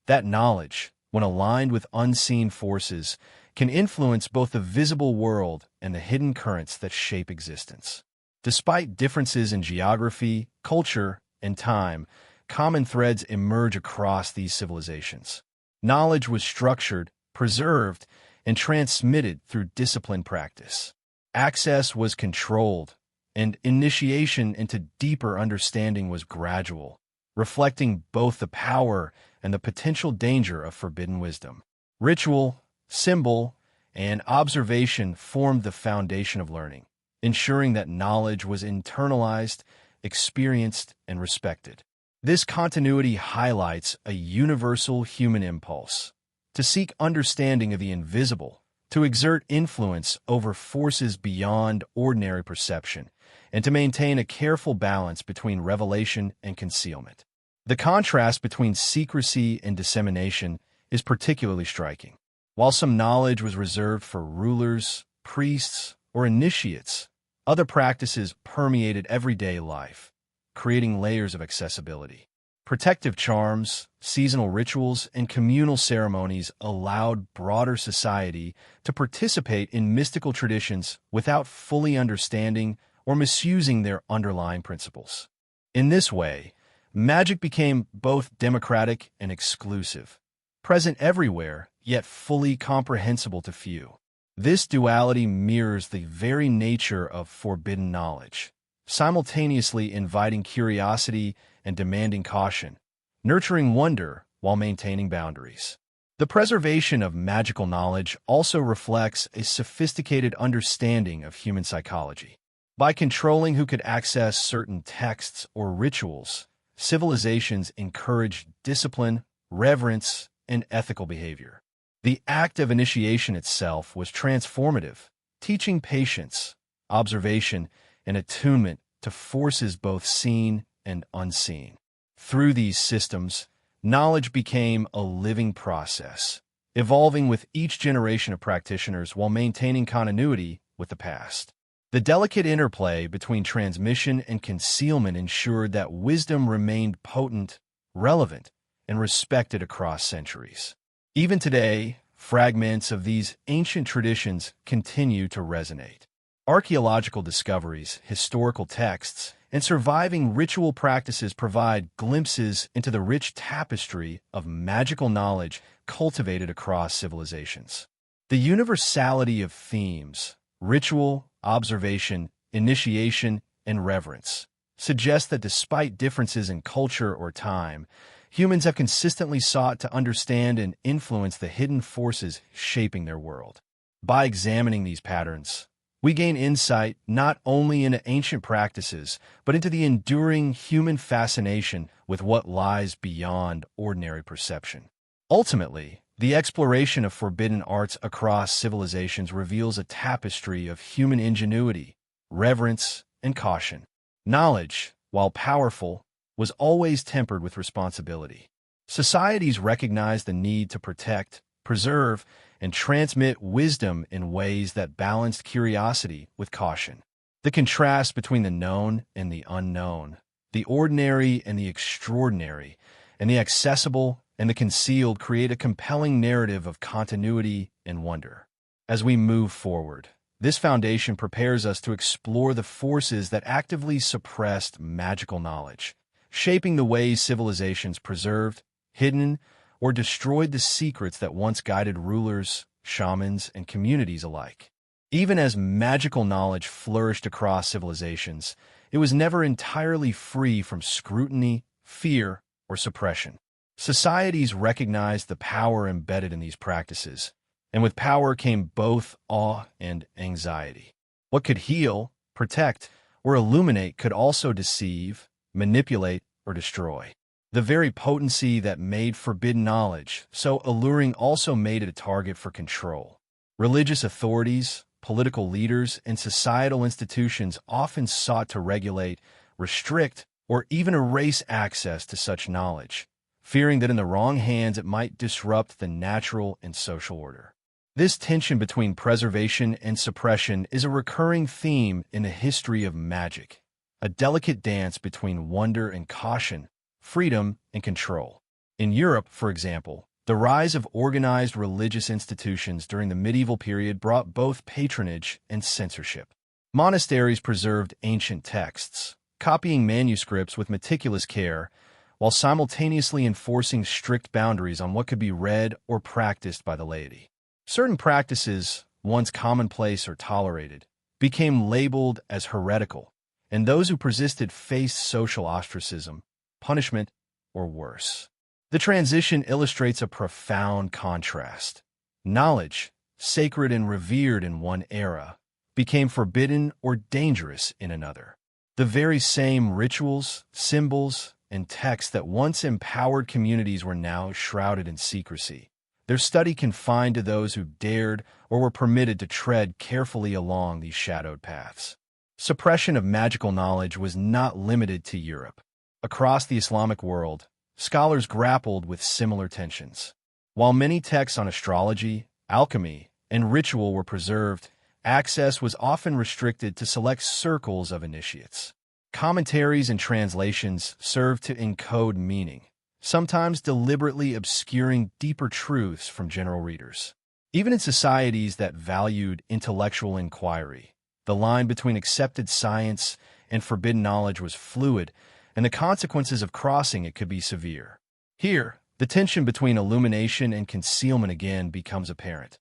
That knowledge, when aligned with unseen forces, can influence both the visible world and the hidden currents that shape existence. Despite differences in geography, culture, and time, common threads emerge across these civilizations. Knowledge was structured, preserved, and transmitted through disciplined practice. Access was controlled, and initiation into deeper understanding was gradual, reflecting both the power and the potential danger of forbidden wisdom. Ritual, symbol, and observation formed the foundation of learning, ensuring that knowledge was internalized, experienced, and respected. This continuity highlights a universal human impulse to seek understanding of the invisible, to exert influence over forces beyond ordinary perception, and to maintain a careful balance between revelation and concealment. The contrast between secrecy and dissemination is particularly striking. While some knowledge was reserved for rulers, priests, or initiates, other practices permeated everyday life, creating layers of accessibility. Protective charms, seasonal rituals, and communal ceremonies allowed broader society to participate in mystical traditions without fully understanding or misusing their underlying principles. In this way, magic became both democratic and exclusive, present everywhere, yet fully comprehensible to few. This duality mirrors the very nature of forbidden knowledge, simultaneously inviting curiosity and demanding caution, nurturing wonder while maintaining boundaries. The preservation of magical knowledge also reflects a sophisticated understanding of human psychology. By controlling who could access certain texts or rituals, civilizations encouraged discipline, reverence, and ethical behavior. The act of initiation itself was transformative, teaching patience, observation, and attunement to forces both seen and unseen. Through these systems, knowledge became a living process, evolving with each generation of practitioners while maintaining continuity with the past. The delicate interplay between transmission and concealment ensured that wisdom remained potent, relevant, and respected across centuries. Even today, fragments of these ancient traditions continue to resonate. Archaeological discoveries, historical texts, and surviving ritual practices provide glimpses into the rich tapestry of magical knowledge cultivated across civilizations. The universality of themes, ritual, observation, initiation, and reverence suggests that despite differences in culture or time, humans have consistently sought to understand and influence the hidden forces shaping their world. By examining these patterns, we gain insight not only into ancient practices, but into the enduring human fascination with what lies beyond ordinary perception. Ultimately, the exploration of forbidden arts across civilizations reveals a tapestry of human ingenuity, reverence, and caution. Knowledge, while powerful, was always tempered with responsibility. Societies recognized the need to protect, preserve, and transmit wisdom in ways that balanced curiosity with caution. The contrast between the known and the unknown, the ordinary and the extraordinary, and the accessible and the concealed create a compelling narrative of continuity and wonder. As we move forward, this foundation prepares us to explore the forces that actively suppressed magical knowledge, shaping the ways civilizations preserved, hidden, or destroyed the secrets that once guided rulers, shamans, and communities alike. Even as magical knowledge flourished across civilizations, it was never entirely free from scrutiny, fear, or suppression. Societies recognized the power embedded in these practices, and with power came both awe and anxiety. What could heal, protect, or illuminate could also deceive, manipulate, or destroy. The very potency that made forbidden knowledge so alluring also made it a target for control. Religious authorities, political leaders, and societal institutions often sought to regulate, restrict, or even erase access to such knowledge, fearing that in the wrong hands it might disrupt the natural and social order. This tension between preservation and suppression is a recurring theme in the history of magic, a delicate dance between wonder and caution, freedom and control. In Europe, for example, the rise of organized religious institutions during the medieval period brought both patronage and censorship. Monasteries preserved ancient texts, copying manuscripts with meticulous care, while simultaneously enforcing strict boundaries on what could be read or practiced by the laity. Certain practices, once commonplace or tolerated, became labeled as heretical, and those who persisted faced social ostracism, punishment, or worse. The transition illustrates a profound contrast. Knowledge, sacred and revered in one era, became forbidden or dangerous in another. The very same rituals, symbols, and texts that once empowered communities were now shrouded in secrecy, their study confined to those who dared or were permitted to tread carefully along these shadowed paths. Suppression of magical knowledge was not limited to Europe. Across the Islamic world, scholars grappled with similar tensions. While many texts on astrology, alchemy, and ritual were preserved, access was often restricted to select circles of initiates. Commentaries and translations served to encode meaning, sometimes deliberately obscuring deeper truths from general readers. Even in societies that valued intellectual inquiry, the line between accepted science and forbidden knowledge was fluid, and the consequences of crossing it could be severe. Here, the tension between illumination and concealment again becomes apparent.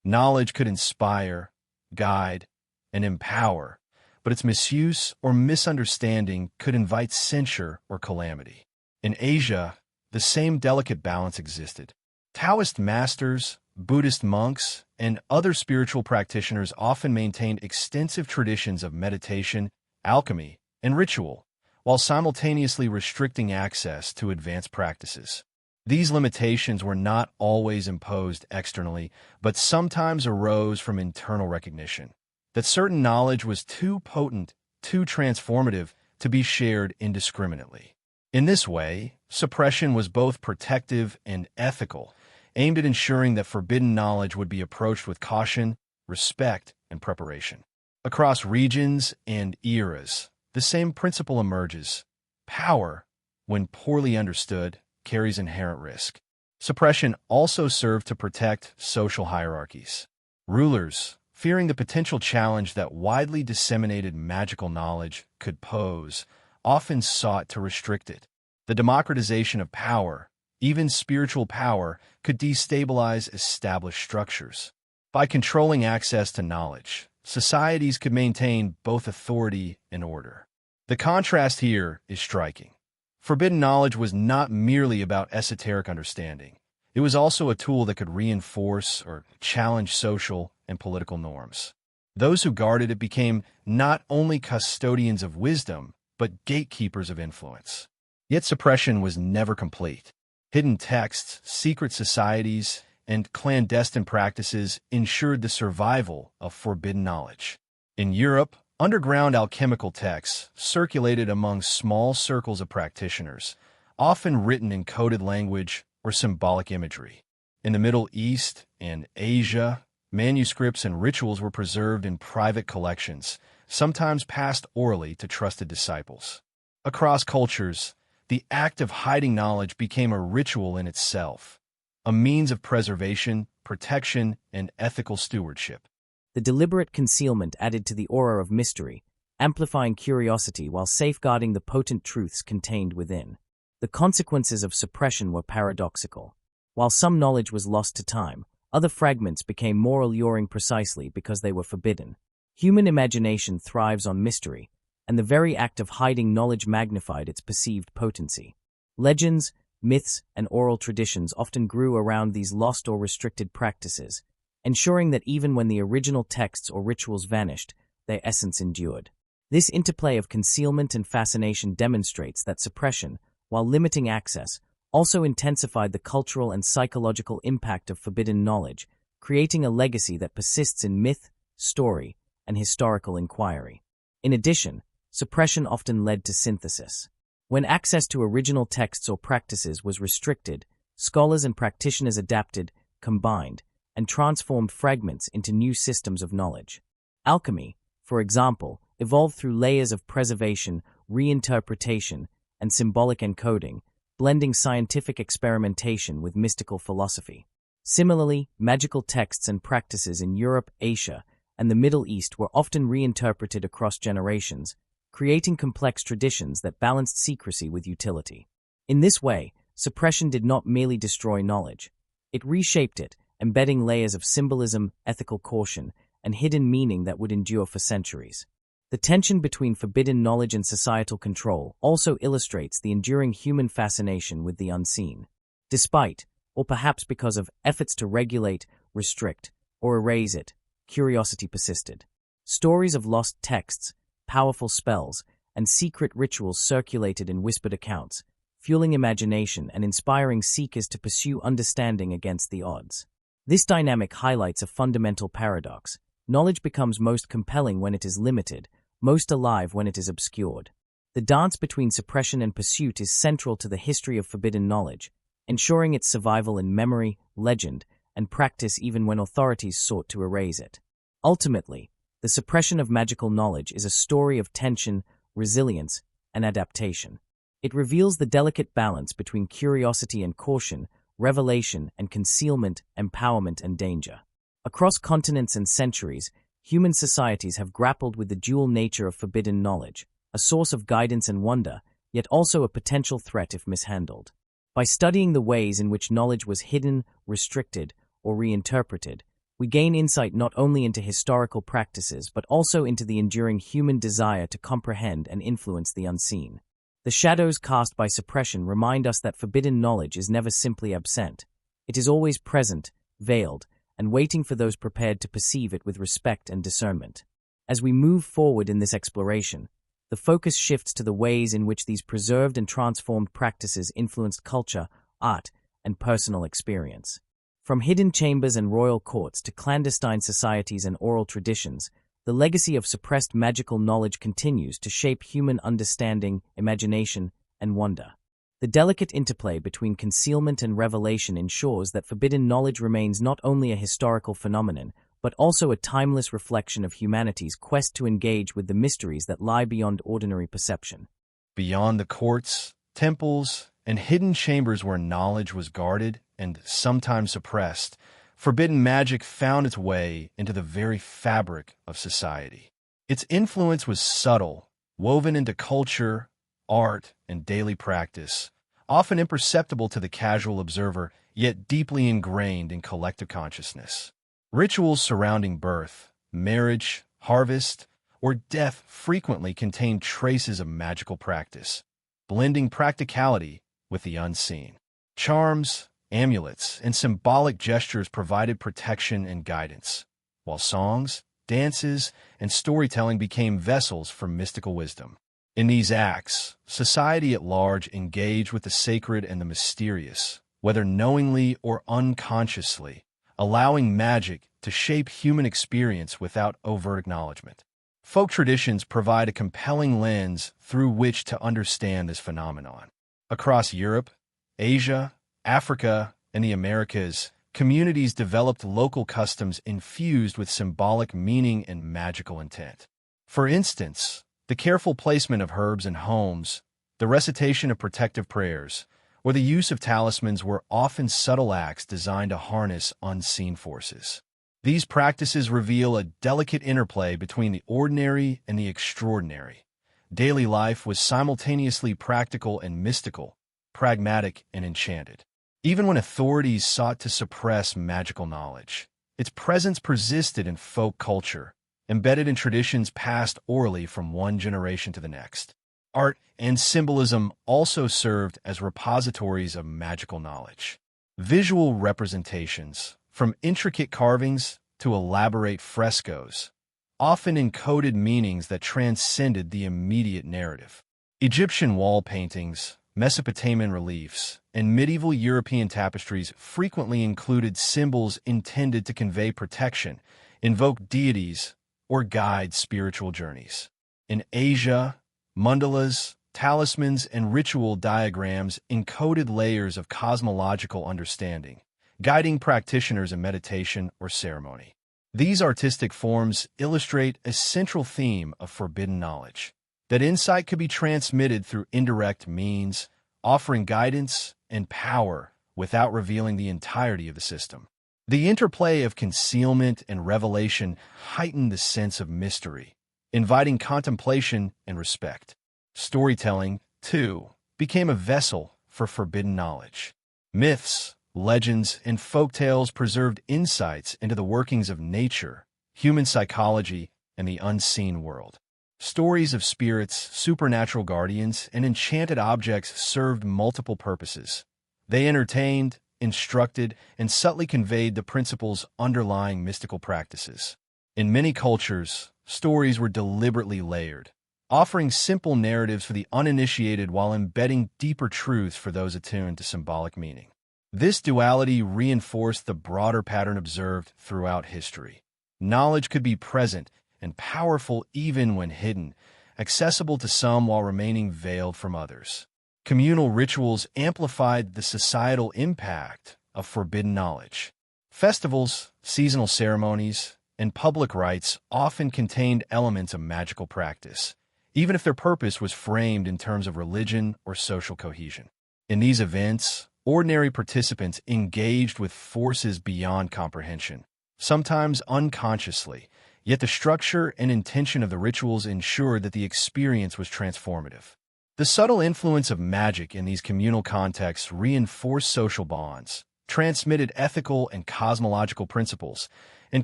Knowledge could inspire, guide, and empower, but its misuse or misunderstanding could invite censure or calamity. In Asia, the same delicate balance existed. Taoist masters, Buddhist monks, and other spiritual practitioners often maintained extensive traditions of meditation, alchemy, and ritual, while simultaneously restricting access to advanced practices. These limitations were not always imposed externally, but sometimes arose from internal recognition that certain knowledge was too potent, too transformative to be shared indiscriminately. In this way, suppression was both protective and ethical, aimed at ensuring that forbidden knowledge would be approached with caution, respect, and preparation. Across regions and eras, the same principle emerges. Power, when poorly understood, carries inherent risk. Suppression also served to protect social hierarchies. Rulers, fearing the potential challenge that widely disseminated magical knowledge could pose, often sought to restrict it. The democratization of power, even spiritual power, could destabilize established structures. By controlling access to knowledge, societies could maintain both authority and order. The contrast here is striking. Forbidden knowledge was not merely about esoteric understanding. It was also a tool that could reinforce or challenge social and political norms. Those who guarded it became not only custodians of wisdom, but gatekeepers of influence. Yet suppression was never complete. Hidden texts, secret societies, and clandestine practices ensured the survival of forbidden knowledge. In Europe, underground alchemical texts circulated among small circles of practitioners, often written in coded language or symbolic imagery. In the Middle East and Asia, manuscripts and rituals were preserved in private collections, sometimes passed orally to trusted disciples. Across cultures, the act of hiding knowledge became a ritual in itself, a means of preservation, protection, and ethical stewardship. The deliberate concealment added to the aura of mystery, amplifying curiosity while safeguarding the potent truths contained within. The consequences of suppression were paradoxical. While some knowledge was lost to time, other fragments became more alluring precisely because they were forbidden. Human imagination thrives on mystery, and the very act of hiding knowledge magnified its perceived potency. Legends, myths, and oral traditions often grew around these lost or restricted practices, ensuring that even when the original texts or rituals vanished, their essence endured. This interplay of concealment and fascination demonstrates that suppression, while limiting access, also intensified the cultural and psychological impact of forbidden knowledge, creating a legacy that persists in myth, story, and historical inquiry. In addition, suppression often led to synthesis. When access to original texts or practices was restricted, scholars and practitioners adapted, combined, and transformed fragments into new systems of knowledge. Alchemy, for example, evolved through layers of preservation, reinterpretation, and symbolic encoding, blending scientific experimentation with mystical philosophy. Similarly, magical texts and practices in Europe, Asia, and the Middle East were often reinterpreted across generations, creating complex traditions that balanced secrecy with utility. In this way, suppression did not merely destroy knowledge. It reshaped it, embedding layers of symbolism, ethical caution, and hidden meaning that would endure for centuries. The tension between forbidden knowledge and societal control also illustrates the enduring human fascination with the unseen. Despite, or perhaps because of, efforts to regulate, restrict, or erase it, curiosity persisted. Stories of lost texts, powerful spells, and secret rituals circulated in whispered accounts, fueling imagination and inspiring seekers to pursue understanding against the odds. This dynamic highlights a fundamental paradox. Knowledge becomes most compelling when it is limited, most alive when it is obscured. The dance between suppression and pursuit is central to the history of forbidden knowledge, ensuring its survival in memory, legend, and practice even when authorities sought to erase it. Ultimately, the suppression of magical knowledge is a story of tension, resilience, and adaptation. It reveals the delicate balance between curiosity and caution, revelation and concealment, empowerment and danger. Across continents and centuries, human societies have grappled with the dual nature of forbidden knowledge, a source of guidance and wonder, yet also a potential threat if mishandled. By studying the ways in which knowledge was hidden, restricted, or reinterpreted, we gain insight not only into historical practices but also into the enduring human desire to comprehend and influence the unseen. The shadows cast by suppression remind us that forbidden knowledge is never simply absent. It is always present, veiled, and waiting for those prepared to perceive it with respect and discernment. As we move forward in this exploration, the focus shifts to the ways in which these preserved and transformed practices influenced culture, art, and personal experience. From hidden chambers and royal courts to clandestine societies and oral traditions, the legacy of suppressed magical knowledge continues to shape human understanding, imagination, and wonder. The delicate interplay between concealment and revelation ensures that forbidden knowledge remains not only a historical phenomenon, but also a timeless reflection of humanity's quest to engage with the mysteries that lie beyond ordinary perception. Beyond the courts, temples, and hidden chambers where knowledge was guarded and sometimes suppressed, forbidden magic found its way into the very fabric of society. Its influence was subtle, woven into culture, art, and daily practice, often imperceptible to the casual observer, yet deeply ingrained in collective consciousness. Rituals surrounding birth, marriage, harvest, or death frequently contain traces of magical practice, blending practicality with the unseen. Charms, amulets, and symbolic gestures provided protection and guidance, while songs, dances, and storytelling became vessels for mystical wisdom. In these acts, society at large engaged with the sacred and the mysterious, whether knowingly or unconsciously, allowing magic to shape human experience without overt acknowledgement. Folk traditions provide a compelling lens through which to understand this phenomenon. Across Europe, Asia, Africa, and the Americas, communities developed local customs infused with symbolic meaning and magical intent. For instance, the careful placement of herbs in homes, the recitation of protective prayers, or the use of talismans were often subtle acts designed to harness unseen forces. These practices reveal a delicate interplay between the ordinary and the extraordinary. Daily life was simultaneously practical and mystical, pragmatic and enchanted. Even when authorities sought to suppress magical knowledge, its presence persisted in folk culture, embedded in traditions passed orally from one generation to the next. Art and symbolism also served as repositories of magical knowledge. Visual representations, from intricate carvings to elaborate frescoes, often encoded meanings that transcended the immediate narrative. Egyptian wall paintings, Mesopotamian reliefs, and medieval European tapestries frequently included symbols intended to convey protection, invoke deities, or guide spiritual journeys. In Asia, mandalas, talismans, and ritual diagrams encoded layers of cosmological understanding, guiding practitioners in meditation or ceremony. These artistic forms illustrate a central theme of forbidden knowledge, that insight could be transmitted through indirect means, offering guidance and power without revealing the entirety of the system. The interplay of concealment and revelation heightened the sense of mystery, inviting contemplation and respect. Storytelling, too, became a vessel for forbidden knowledge. Myths, legends, and folktales preserved insights into the workings of nature, human psychology, and the unseen world. Stories of spirits, supernatural guardians, and enchanted objects served multiple purposes. They entertained, instructed, and subtly conveyed the principles underlying mystical practices. In many cultures, stories were deliberately layered, offering simple narratives for the uninitiated while embedding deeper truths for those attuned to symbolic meaning. This duality reinforced the broader pattern observed throughout history. Knowledge could be present and powerful even when hidden, accessible to some while remaining veiled from others. Communal rituals amplified the societal impact of forbidden knowledge. Festivals, seasonal ceremonies, and public rites often contained elements of magical practice, even if their purpose was framed in terms of religion or social cohesion. In these events, ordinary participants engaged with forces beyond comprehension, sometimes unconsciously, yet the structure and intention of the rituals ensured that the experience was transformative. The subtle influence of magic in these communal contexts reinforced social bonds, transmitted ethical and cosmological principles, and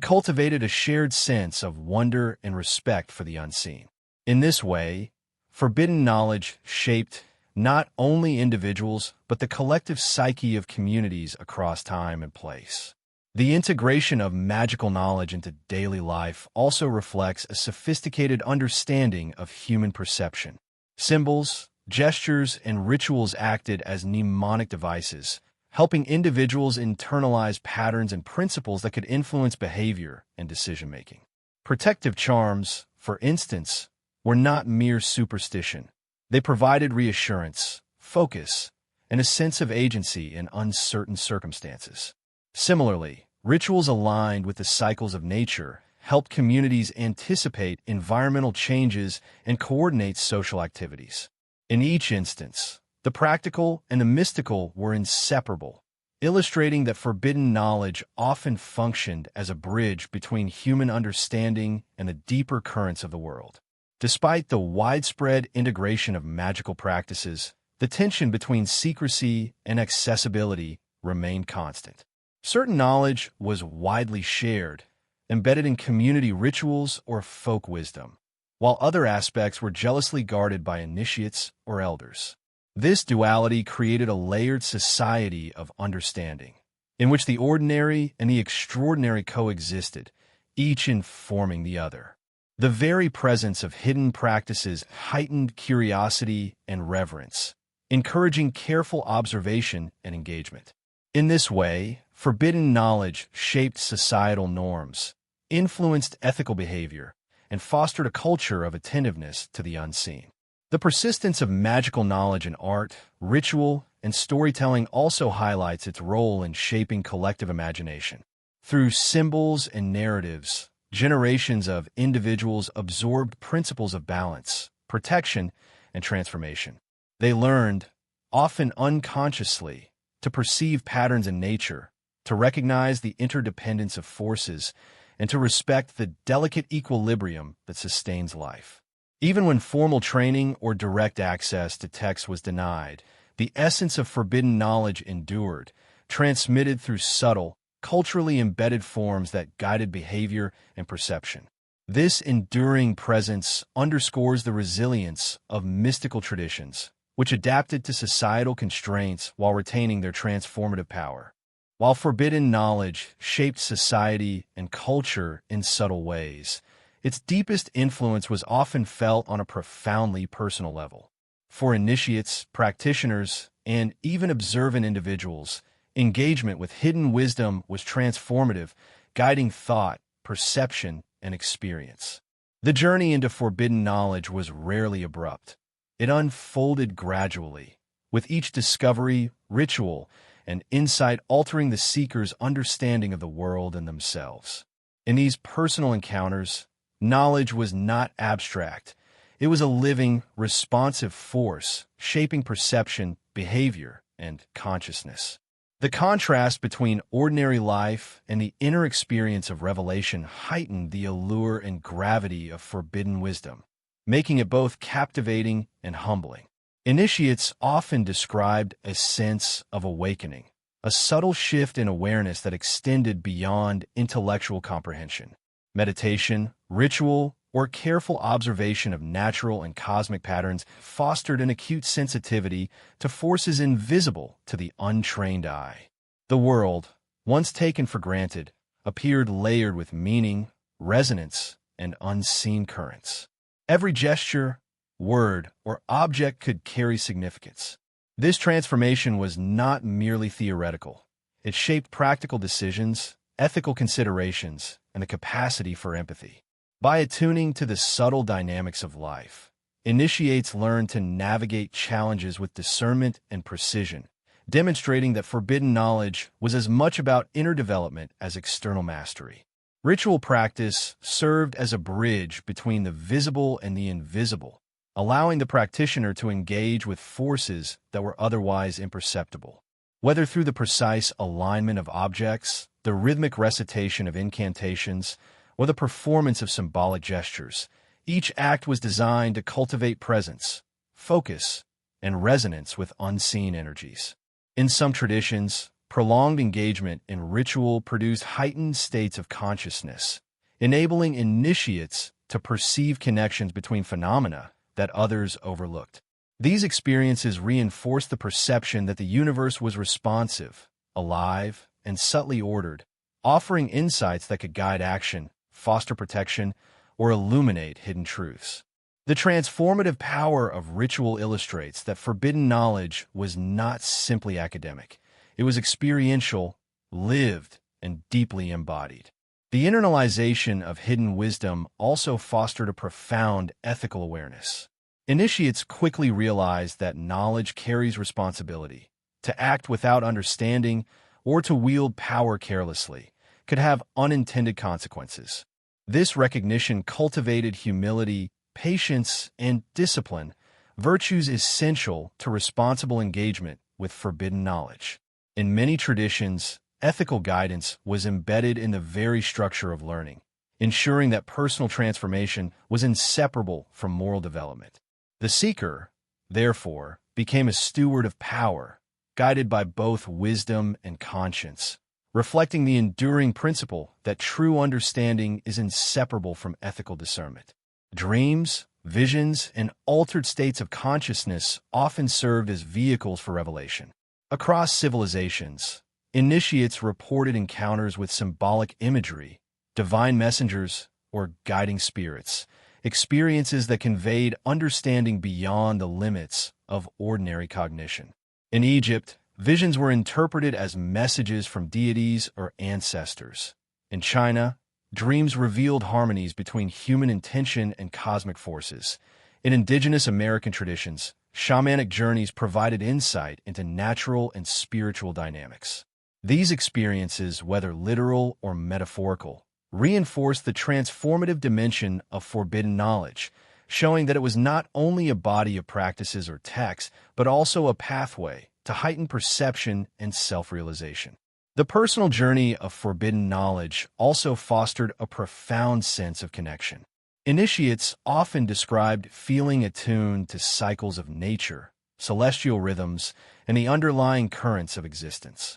cultivated a shared sense of wonder and respect for the unseen. In this way, forbidden knowledge shaped not only individuals, but the collective psyche of communities across time and place. The integration of magical knowledge into daily life also reflects a sophisticated understanding of human perception. Symbols, gestures, and rituals acted as mnemonic devices, helping individuals internalize patterns and principles that could influence behavior and decision-making. Protective charms, for instance, were not mere superstition. They provided reassurance, focus, and a sense of agency in uncertain circumstances. Similarly, rituals aligned with the cycles of nature helped communities anticipate environmental changes and coordinate social activities. In each instance, the practical and the mystical were inseparable, illustrating that forbidden knowledge often functioned as a bridge between human understanding and the deeper currents of the world. Despite the widespread integration of magical practices, the tension between secrecy and accessibility remained constant. Certain knowledge was widely shared, embedded in community rituals or folk wisdom, while other aspects were jealously guarded by initiates or elders. This duality created a layered society of understanding, in which the ordinary and the extraordinary coexisted, each informing the other. The very presence of hidden practices heightened curiosity and reverence, encouraging careful observation and engagement. In this way, forbidden knowledge shaped societal norms, influenced ethical behavior, and fostered a culture of attentiveness to the unseen. The persistence of magical knowledge in art, ritual, and storytelling also highlights its role in shaping collective imagination. Through symbols and narratives, generations of individuals absorbed principles of balance, protection, and transformation. They learned, often unconsciously, to perceive patterns in nature, to recognize the interdependence of forces, and to respect the delicate equilibrium that sustains life. Even when formal training or direct access to text was denied, the essence of forbidden knowledge endured, transmitted through subtle, culturally embedded forms that guided behavior and perception. This enduring presence underscores the resilience of mystical traditions, which adapted to societal constraints while retaining their transformative power. While forbidden knowledge shaped society and culture in subtle ways, its deepest influence was often felt on a profoundly personal level. For initiates, practitioners, and even observant individuals, engagement with hidden wisdom was transformative, guiding thought, perception, and experience. The journey into forbidden knowledge was rarely abrupt. It unfolded gradually, with each discovery, ritual, and insight altering the seeker's understanding of the world and themselves. In these personal encounters, knowledge was not abstract. It was a living, responsive force, shaping perception, behavior, and consciousness. The contrast between ordinary life and the inner experience of revelation heightened the allure and gravity of forbidden wisdom, making it both captivating and humbling. Initiates often described a sense of awakening, a subtle shift in awareness that extended beyond intellectual comprehension. Meditation, ritual, or careful observation of natural and cosmic patterns fostered an acute sensitivity to forces invisible to the untrained eye. The world, once taken for granted, appeared layered with meaning, resonance, and unseen currents. Every gesture, word, or object could carry significance. This transformation was not merely theoretical. It shaped practical decisions, ethical considerations, and the capacity for empathy. By attuning to the subtle dynamics of life, initiates learn to navigate challenges with discernment and precision, demonstrating that forbidden knowledge was as much about inner development as external mastery. Ritual practice served as a bridge between the visible and the invisible, allowing the practitioner to engage with forces that were otherwise imperceptible. Whether through the precise alignment of objects, the rhythmic recitation of incantations, or the performance of symbolic gestures, each act was designed to cultivate presence, focus, and resonance with unseen energies. In some traditions, prolonged engagement in ritual produced heightened states of consciousness, enabling initiates to perceive connections between phenomena that others overlooked. These experiences reinforced the perception that the universe was responsive, alive, and subtly ordered, offering insights that could guide action, foster protection, or illuminate hidden truths. The transformative power of ritual illustrates that forbidden knowledge was not simply academic. It was experiential, lived, and deeply embodied. The internalization of hidden wisdom also fostered a profound ethical awareness. Initiates quickly realized that knowledge carries responsibility. To act without understanding or to wield power carelessly could have unintended consequences. This recognition cultivated humility, patience, and discipline, virtues essential to responsible engagement with forbidden knowledge. In many traditions, ethical guidance was embedded in the very structure of learning, ensuring that personal transformation was inseparable from moral development. The seeker, therefore, became a steward of power, guided by both wisdom and conscience, reflecting the enduring principle that true understanding is inseparable from ethical discernment. Dreams, visions, and altered states of consciousness often served as vehicles for revelation. Across civilizations, initiates reported encounters with symbolic imagery, divine messengers, or guiding spirits, experiences that conveyed understanding beyond the limits of ordinary cognition. In Egypt, visions were interpreted as messages from deities or ancestors. In China, dreams revealed harmonies between human intention and cosmic forces, In indigenous American traditions, shamanic journeys provided insight into natural and spiritual dynamics. These experiences, whether literal or metaphorical, reinforced the transformative dimension of forbidden knowledge, showing that it was not only a body of practices or texts, but also a pathway to heighten perception and self-realization. The personal journey of forbidden knowledge also fostered a profound sense of connection. Initiates often described feeling attuned to cycles of nature, celestial rhythms, and the underlying currents of existence.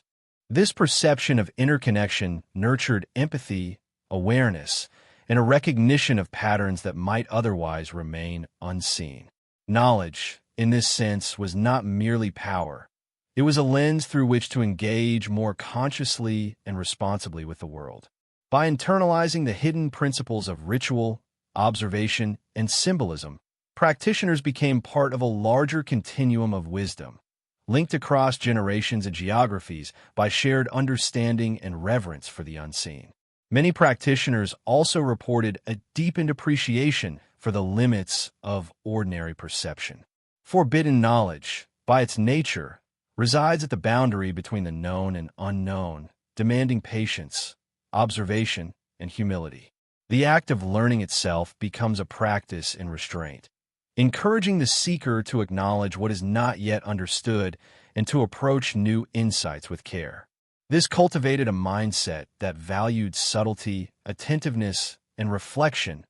This perception of interconnection nurtured empathy, awareness, and a recognition of patterns that might otherwise remain unseen. Knowledge, in this sense, was not merely power. It was a lens through which to engage more consciously and responsibly with the world. By internalizing the hidden principles of ritual, observation, and symbolism, practitioners became part of a larger continuum of wisdom, linked across generations and geographies by shared understanding and reverence for the unseen. Many practitioners also reported a deepened appreciation for the limits of ordinary perception. Forbidden knowledge, by its nature, resides at the boundary between the known and unknown, demanding patience, observation, and humility. The act of learning itself becomes a practice in restraint, encouraging the seeker to acknowledge what is not yet understood and to approach new insights with care. This cultivated a mindset that valued subtlety, attentiveness, and reflection,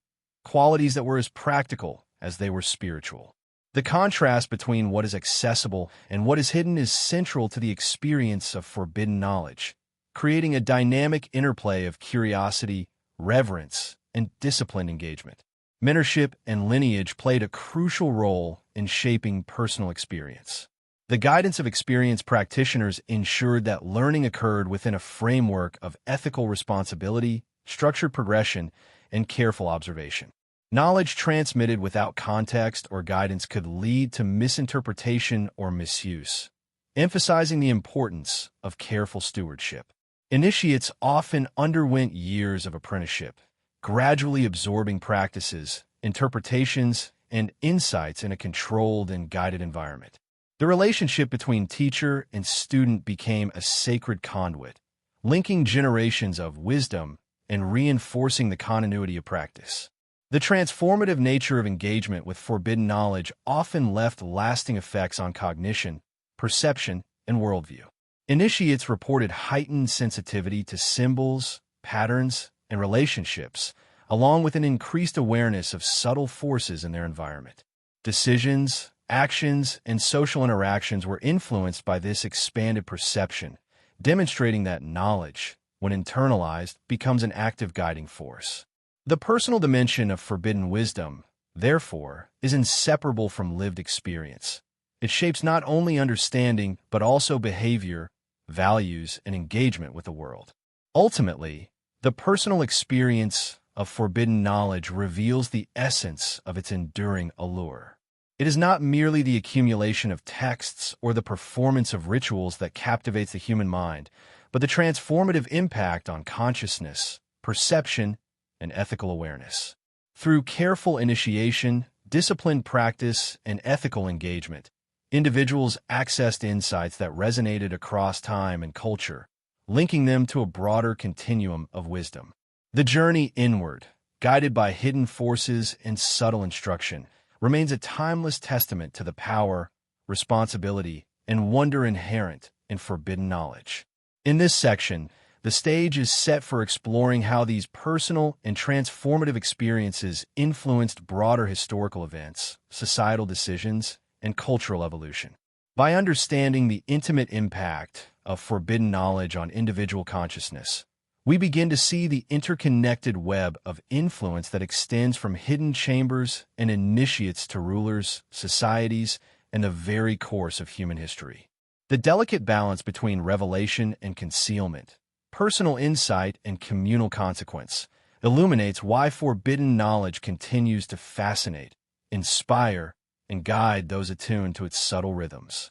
qualities that were as practical as they were spiritual. The contrast between what is accessible and what is hidden is central to the experience of forbidden knowledge, creating a dynamic interplay of curiosity, reverence, and disciplined engagement. Mentorship and lineage played a crucial role in shaping personal experience. The guidance of experienced practitioners ensured that learning occurred within a framework of ethical responsibility, structured progression, and careful observation. Knowledge transmitted without context or guidance could lead to misinterpretation or misuse, emphasizing the importance of careful stewardship. Initiates often underwent years of apprenticeship, gradually absorbing practices, interpretations, and insights in a controlled and guided environment. The relationship between teacher and student became a sacred conduit, linking generations of wisdom and reinforcing the continuity of practice. The transformative nature of engagement with forbidden knowledge often left lasting effects on cognition, perception, and worldview. Initiates reported heightened sensitivity to symbols, patterns, and relationships, along with an increased awareness of subtle forces in their environment. Decisions, actions, and social interactions were influenced by this expanded perception, demonstrating that knowledge, when internalized, becomes an active guiding force. The personal dimension of forbidden wisdom, therefore, is inseparable from lived experience. It shapes not only understanding, but also behavior, values, and engagement with the world. Ultimately, the personal experience of forbidden knowledge reveals the essence of its enduring allure. It is not merely the accumulation of texts or the performance of rituals that captivates the human mind, but the transformative impact on consciousness, perception, and ethical awareness. Through careful initiation, disciplined practice, and ethical engagement, individuals accessed insights that resonated across time and culture, linking them to a broader continuum of wisdom. The journey inward, guided by hidden forces and subtle instruction, remains a timeless testament to the power, responsibility, and wonder inherent in forbidden knowledge. In this section, the stage is set for exploring how these personal and transformative experiences influenced broader historical events, societal decisions, and cultural evolution. By understanding the intimate impact of forbidden knowledge on individual consciousness, we begin to see the interconnected web of influence that extends from hidden chambers and initiates to rulers, societies, and the very course of human history. The delicate balance between revelation and concealment, personal insight and communal consequence, illuminates why forbidden knowledge continues to fascinate, inspire, and guide those attuned to its subtle rhythms.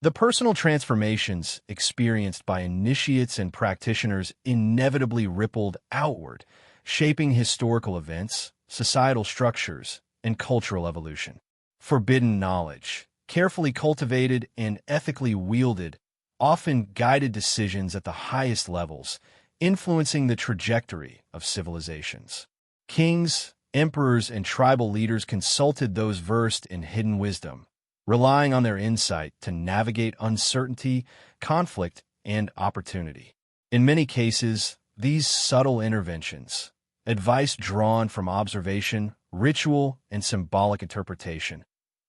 The personal transformations experienced by initiates and practitioners inevitably rippled outward, shaping historical events, societal structures, and cultural evolution. Forbidden knowledge, carefully cultivated and ethically wielded, often guided decisions at the highest levels, influencing the trajectory of civilizations. Kings, emperors, and tribal leaders consulted those versed in hidden wisdom, relying on their insight to navigate uncertainty, conflict, and opportunity. In many cases, these subtle interventions, advice drawn from observation, ritual, and symbolic interpretation,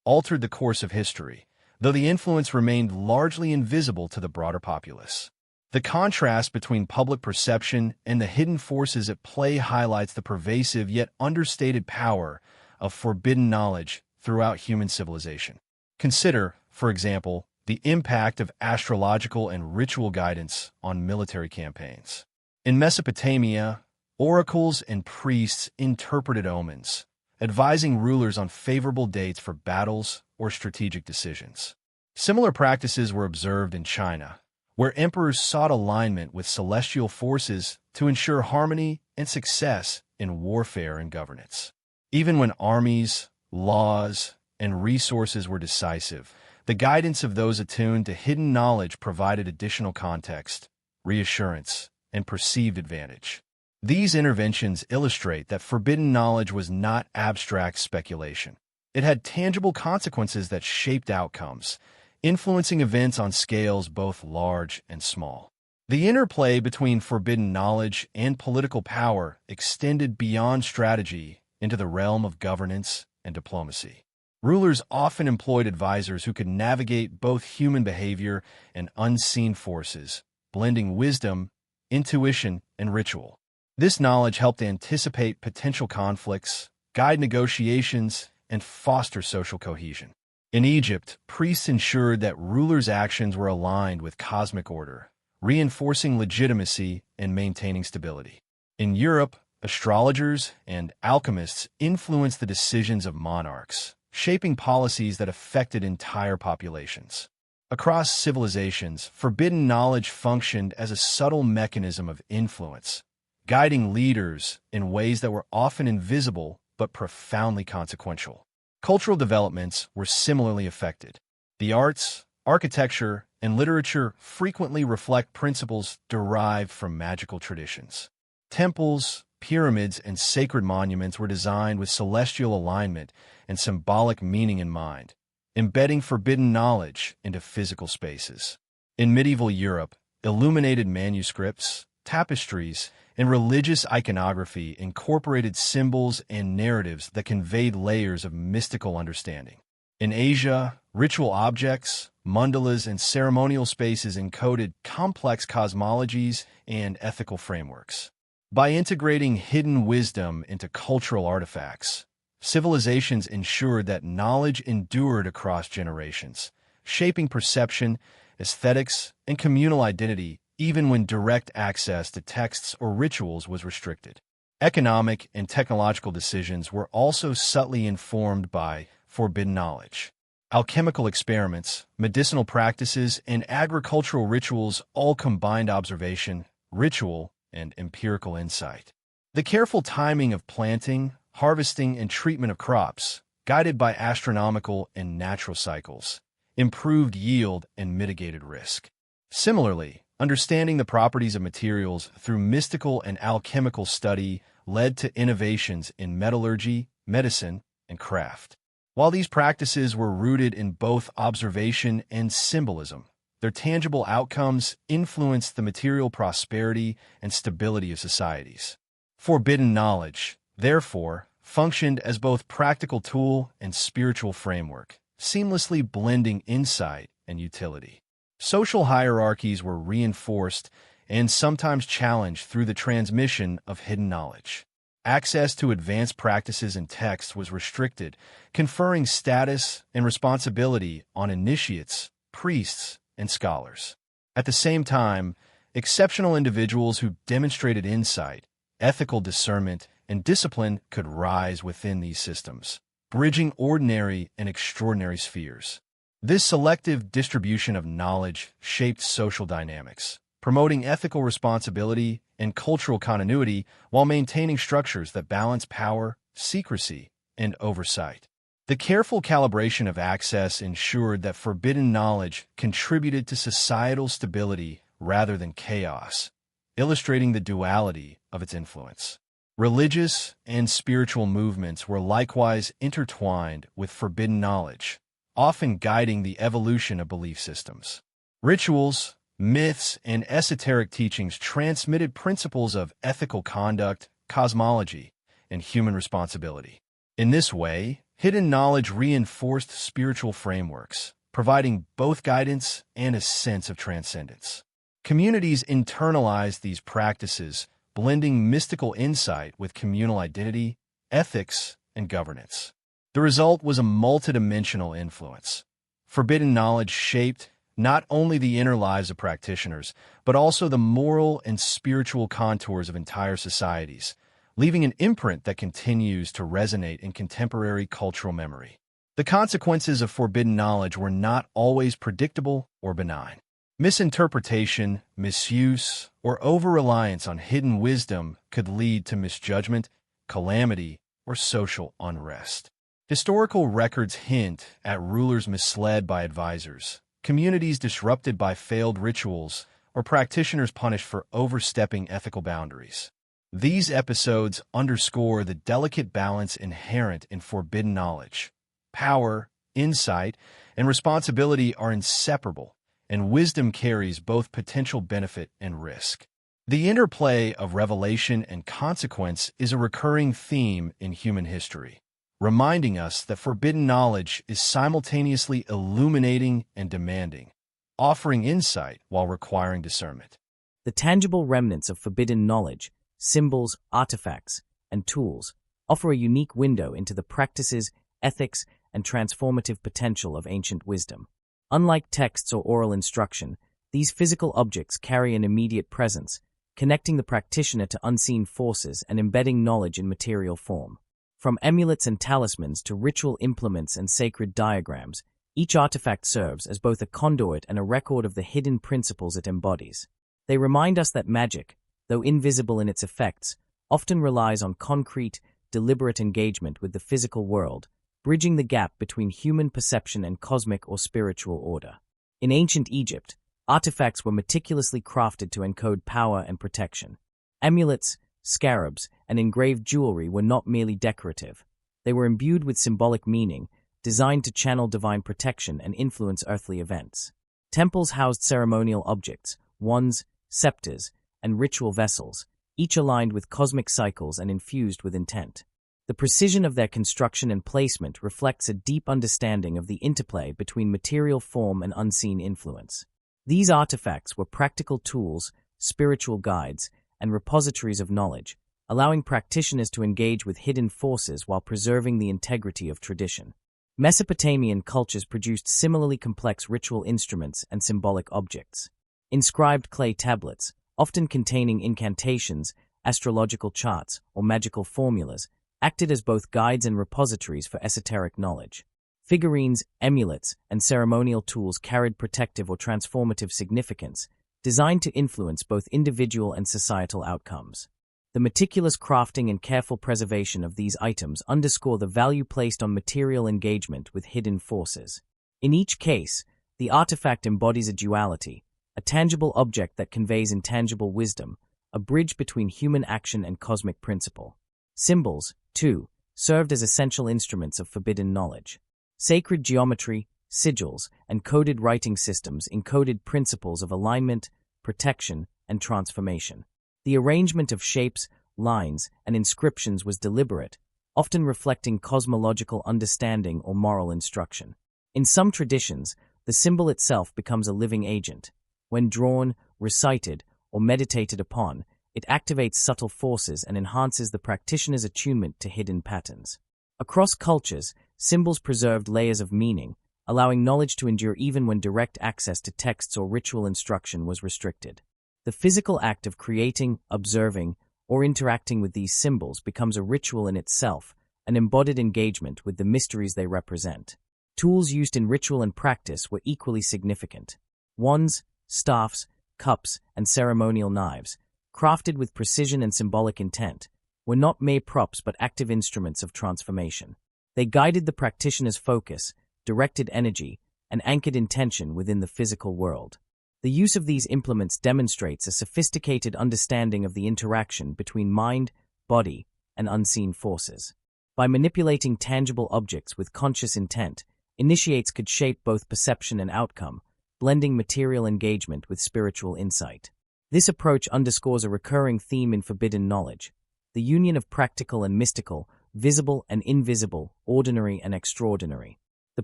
altered the course of history, though the influence remained largely invisible to the broader populace. The contrast between public perception and the hidden forces at play highlights the pervasive yet understated power of forbidden knowledge throughout human civilization. Consider, for example, the impact of astrological and ritual guidance on military campaigns. In Mesopotamia, oracles and priests interpreted omens, advising rulers on favorable dates for battles or strategic decisions. Similar practices were observed in China, where emperors sought alignment with celestial forces to ensure harmony and success in warfare and governance. Even when armies, laws, and resources were decisive, the guidance of those attuned to hidden knowledge provided additional context, reassurance, and perceived advantage. These interventions illustrate that forbidden knowledge was not abstract speculation. It had tangible consequences that shaped outcomes, influencing events on scales both large and small. The interplay between forbidden knowledge and political power extended beyond strategy into the realm of governance and diplomacy. Rulers often employed advisors who could navigate both human behavior and unseen forces, blending wisdom, intuition, and ritual. This knowledge helped anticipate potential conflicts, guide negotiations, and foster social cohesion. In Egypt, priests ensured that rulers' actions were aligned with cosmic order, reinforcing legitimacy and maintaining stability. In Europe, astrologers and alchemists influenced the decisions of monarchs, shaping policies that affected entire populations. Across civilizations, forbidden knowledge functioned as a subtle mechanism of influence, guiding leaders in ways that were often invisible but profoundly consequential. Cultural developments were similarly affected. The arts, architecture, and literature frequently reflect principles derived from magical traditions. Temples, pyramids, and sacred monuments were designed with celestial alignment and symbolic meaning in mind, embedding forbidden knowledge into physical spaces. In medieval Europe, illuminated manuscripts, tapestries, and religious iconography incorporated symbols and narratives that conveyed layers of mystical understanding. In Asia, ritual objects, mandalas, and ceremonial spaces encoded complex cosmologies and ethical frameworks. By integrating hidden wisdom into cultural artifacts, civilizations ensured that knowledge endured across generations, shaping perception, aesthetics, and communal identity even when direct access to texts or rituals was restricted. Economic and technological decisions were also subtly informed by forbidden knowledge. Alchemical experiments, medicinal practices, and agricultural rituals all combined observation, ritual, and empirical insight. The careful timing of planting, harvesting, and treatment of crops, guided by astronomical and natural cycles, improved yield and mitigated risk. Similarly, understanding the properties of materials through mystical and alchemical study led to innovations in metallurgy, medicine, and craft. While these practices were rooted in both observation and symbolism, their tangible outcomes influenced the material prosperity and stability of societies. Forbidden knowledge, therefore, functioned as both practical tool and spiritual framework, seamlessly blending insight and utility. Social hierarchies were reinforced and sometimes challenged through the transmission of hidden knowledge. Access to advanced practices and texts was restricted, conferring status and responsibility on initiates, priests, and scholars. At the same time, exceptional individuals who demonstrated insight, ethical discernment, and discipline could rise within these systems, bridging ordinary and extraordinary spheres. This selective distribution of knowledge shaped social dynamics, promoting ethical responsibility and cultural continuity while maintaining structures that balance power, secrecy, and oversight. The careful calibration of access ensured that forbidden knowledge contributed to societal stability rather than chaos, illustrating the duality of its influence. Religious and spiritual movements were likewise intertwined with forbidden knowledge, often guiding the evolution of belief systems. Rituals, myths, and esoteric teachings transmitted principles of ethical conduct, cosmology, and human responsibility. In this way, hidden knowledge reinforced spiritual frameworks, providing both guidance and a sense of transcendence. Communities internalized these practices, blending mystical insight with communal identity, ethics, and governance. The result was a multidimensional influence. Forbidden knowledge shaped not only the inner lives of practitioners, but also the moral and spiritual contours of entire societies, leaving an imprint that continues to resonate in contemporary cultural memory. The consequences of forbidden knowledge were not always predictable or benign. Misinterpretation, misuse, or over-reliance on hidden wisdom could lead to misjudgment, calamity, or social unrest. Historical records hint at rulers misled by advisors, communities disrupted by failed rituals, or practitioners punished for overstepping ethical boundaries. These episodes underscore the delicate balance inherent in forbidden knowledge. Power, insight, and responsibility are inseparable, and wisdom carries both potential benefit and risk. The interplay of revelation and consequence is a recurring theme in human history, reminding us that forbidden knowledge is simultaneously illuminating and demanding, offering insight while requiring discernment. The tangible remnants of forbidden knowledge, symbols, artifacts, and tools, offer a unique window into the practices, ethics, and transformative potential of ancient wisdom. Unlike texts or oral instruction, these physical objects carry an immediate presence, connecting the practitioner to unseen forces and embedding knowledge in material form. From amulets and talismans to ritual implements and sacred diagrams, each artifact serves as both a conduit and a record of the hidden principles it embodies. They remind us that magic, though invisible in its effects, often relies on concrete, deliberate engagement with the physical world, bridging the gap between human perception and cosmic or spiritual order. In ancient Egypt, artifacts were meticulously crafted to encode power and protection. Amulets, scarabs, and engraved jewelry were not merely decorative. They were imbued with symbolic meaning, designed to channel divine protection and influence earthly events. Temples housed ceremonial objects, wands, scepters, and ritual vessels, each aligned with cosmic cycles and infused with intent. The precision of their construction and placement reflects a deep understanding of the interplay between material form and unseen influence. These artifacts were practical tools, spiritual guides, and repositories of knowledge, allowing practitioners to engage with hidden forces while preserving the integrity of tradition. Mesopotamian cultures produced similarly complex ritual instruments and symbolic objects. Inscribed clay tablets, often containing incantations, astrological charts, or magical formulas, acted as both guides and repositories for esoteric knowledge. Figurines, amulets, and ceremonial tools carried protective or transformative significance, designed to influence both individual and societal outcomes. The meticulous crafting and careful preservation of these items underscore the value placed on material engagement with hidden forces. In each case, the artifact embodies a duality, a tangible object that conveys intangible wisdom, a bridge between human action and cosmic principle. Symbols, too, served as essential instruments of forbidden knowledge. Sacred geometry, sigils, and coded writing systems encoded principles of alignment, protection, and transformation. The arrangement of shapes, lines, and inscriptions was deliberate, often reflecting cosmological understanding or moral instruction. In some traditions, the symbol itself becomes a living agent. When drawn, recited, or meditated upon, it activates subtle forces and enhances the practitioner's attunement to hidden patterns. Across cultures, symbols preserved layers of meaning, allowing knowledge to endure even when direct access to texts or ritual instruction was restricted. The physical act of creating, observing, or interacting with these symbols becomes a ritual in itself, an embodied engagement with the mysteries they represent. Tools used in ritual and practice were equally significant. Wands, staffs, cups, and ceremonial knives, crafted with precision and symbolic intent, were not mere props but active instruments of transformation. They guided the practitioner's focus, directed energy, and anchored intention within the physical world. The use of these implements demonstrates a sophisticated understanding of the interaction between mind, body, and unseen forces. By manipulating tangible objects with conscious intent, initiates could shape both perception and outcome, blending material engagement with spiritual insight. This approach underscores a recurring theme in forbidden knowledge: the union of practical and mystical, visible and invisible, ordinary and extraordinary. The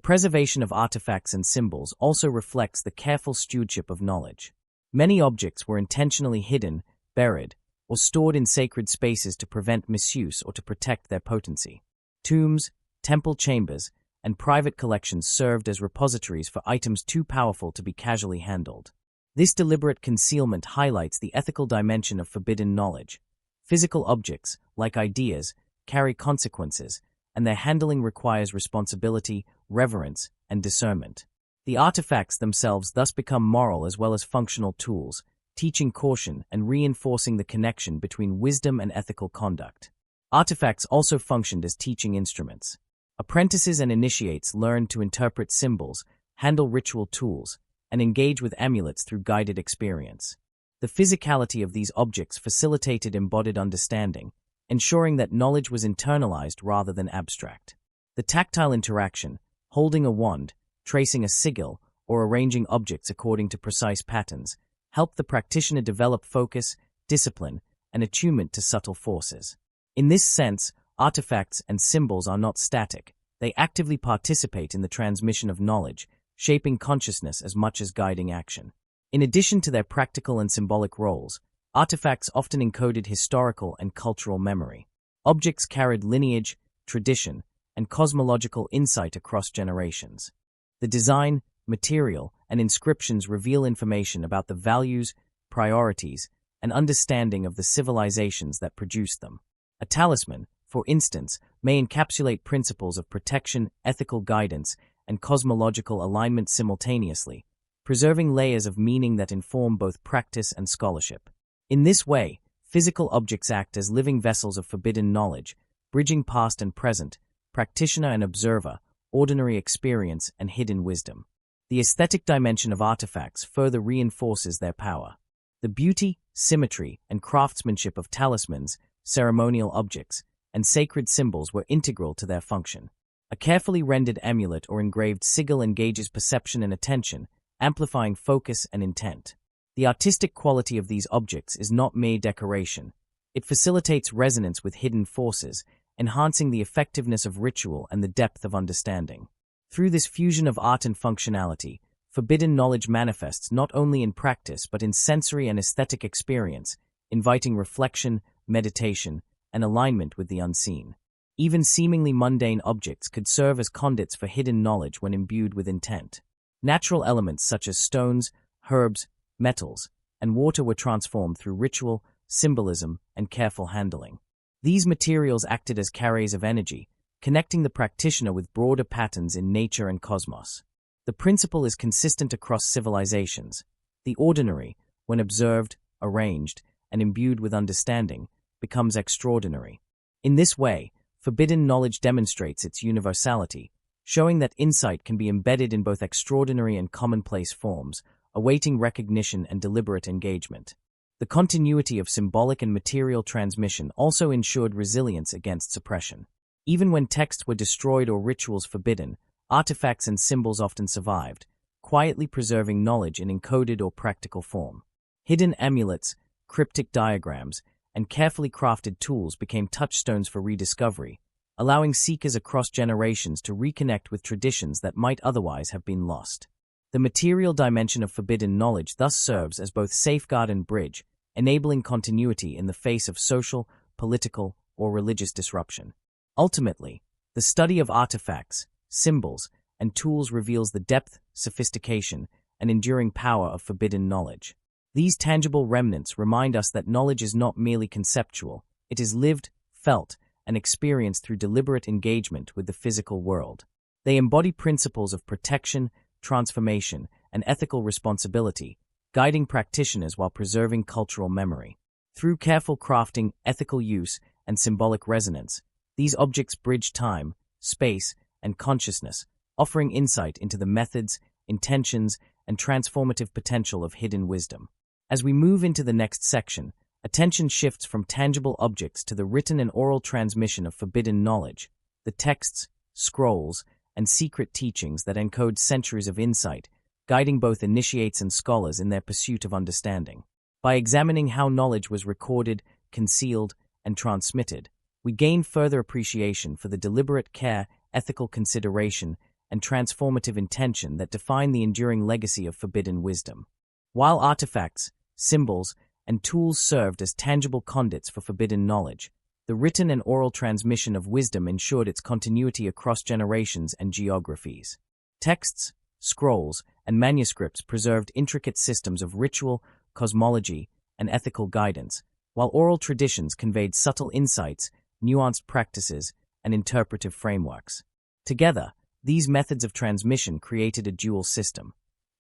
preservation of artifacts and symbols also reflects the careful stewardship of knowledge. Many objects were intentionally hidden, buried, or stored in sacred spaces to prevent misuse or to protect their potency. Tombs, temple chambers, and private collections served as repositories for items too powerful to be casually handled. This deliberate concealment highlights the ethical dimension of forbidden knowledge. Physical objects, like ideas, carry consequences, and their handling requires responsibility, reverence, and discernment. The artifacts themselves thus become moral as well as functional tools, teaching caution and reinforcing the connection between wisdom and ethical conduct. Artifacts also functioned as teaching instruments. Apprentices and initiates learned to interpret symbols, handle ritual tools, and engage with amulets through guided experience. The physicality of these objects facilitated embodied understanding, ensuring that knowledge was internalized rather than abstract. The tactile interaction, holding a wand, tracing a sigil, or arranging objects according to precise patterns, helped the practitioner develop focus, discipline, and attunement to subtle forces. In this sense, artifacts and symbols are not static. They actively participate in the transmission of knowledge, shaping consciousness as much as guiding action. In addition to their practical and symbolic roles, artifacts often encoded historical and cultural memory. Objects carried lineage, tradition, and cosmological insight across generations. The design, material, and inscriptions reveal information about the values, priorities, and understanding of the civilizations that produced them. A talisman, for instance, may encapsulate principles of protection, ethical guidance, and cosmological alignment simultaneously, preserving layers of meaning that inform both practice and scholarship. In this way, physical objects act as living vessels of forbidden knowledge, bridging past and present, practitioner and observer, ordinary experience and hidden wisdom. The aesthetic dimension of artifacts further reinforces their power. The beauty, symmetry, and craftsmanship of talismans, ceremonial objects, and sacred symbols were integral to their function. A carefully rendered amulet or engraved sigil engages perception and attention, amplifying focus and intent. The artistic quality of these objects is not mere decoration. It facilitates resonance with hidden forces, enhancing the effectiveness of ritual and the depth of understanding. Through this fusion of art and functionality, forbidden knowledge manifests not only in practice but in sensory and aesthetic experience, inviting reflection, meditation, and alignment with the unseen. Even seemingly mundane objects could serve as conduits for hidden knowledge when imbued with intent. Natural elements such as stones, herbs, metals, and water were transformed through ritual, symbolism, and careful handling. These materials acted as carriers of energy, connecting the practitioner with broader patterns in nature and cosmos. The principle is consistent across civilizations. The ordinary, when observed, arranged, and imbued with understanding, becomes extraordinary. In this way, forbidden knowledge demonstrates its universality, showing that insight can be embedded in both extraordinary and commonplace forms, awaiting recognition and deliberate engagement. The continuity of symbolic and material transmission also ensured resilience against suppression. Even when texts were destroyed or rituals forbidden, artifacts and symbols often survived, quietly preserving knowledge in encoded or practical form. Hidden amulets, cryptic diagrams, and carefully crafted tools became touchstones for rediscovery, allowing seekers across generations to reconnect with traditions that might otherwise have been lost. The material dimension of forbidden knowledge thus serves as both safeguard and bridge, enabling continuity in the face of social, political, or religious disruption. Ultimately, the study of artifacts, symbols, and tools reveals the depth, sophistication, and enduring power of forbidden knowledge. These tangible remnants remind us that knowledge is not merely conceptual, it is lived, felt, and experienced through deliberate engagement with the physical world. They embody principles of protection, transformation, and ethical responsibility, guiding practitioners while preserving cultural memory. Through careful crafting, ethical use, and symbolic resonance, these objects bridge time, space, and consciousness, offering insight into the methods, intentions, and transformative potential of hidden wisdom. As we move into the next section, attention shifts from tangible objects to the written and oral transmission of forbidden knowledge, the texts, scrolls, and secret teachings that encode centuries of insight, guiding both initiates and scholars in their pursuit of understanding. By examining how knowledge was recorded, concealed, and transmitted, we gain further appreciation for the deliberate care, ethical consideration, and transformative intention that define the enduring legacy of forbidden wisdom. While artifacts, symbols, and tools served as tangible conduits for forbidden knowledge, the written and oral transmission of wisdom ensured its continuity across generations and geographies. Texts, scrolls, and manuscripts preserved intricate systems of ritual, cosmology, and ethical guidance, while oral traditions conveyed subtle insights, nuanced practices, and interpretive frameworks. Together, these methods of transmission created a dual system: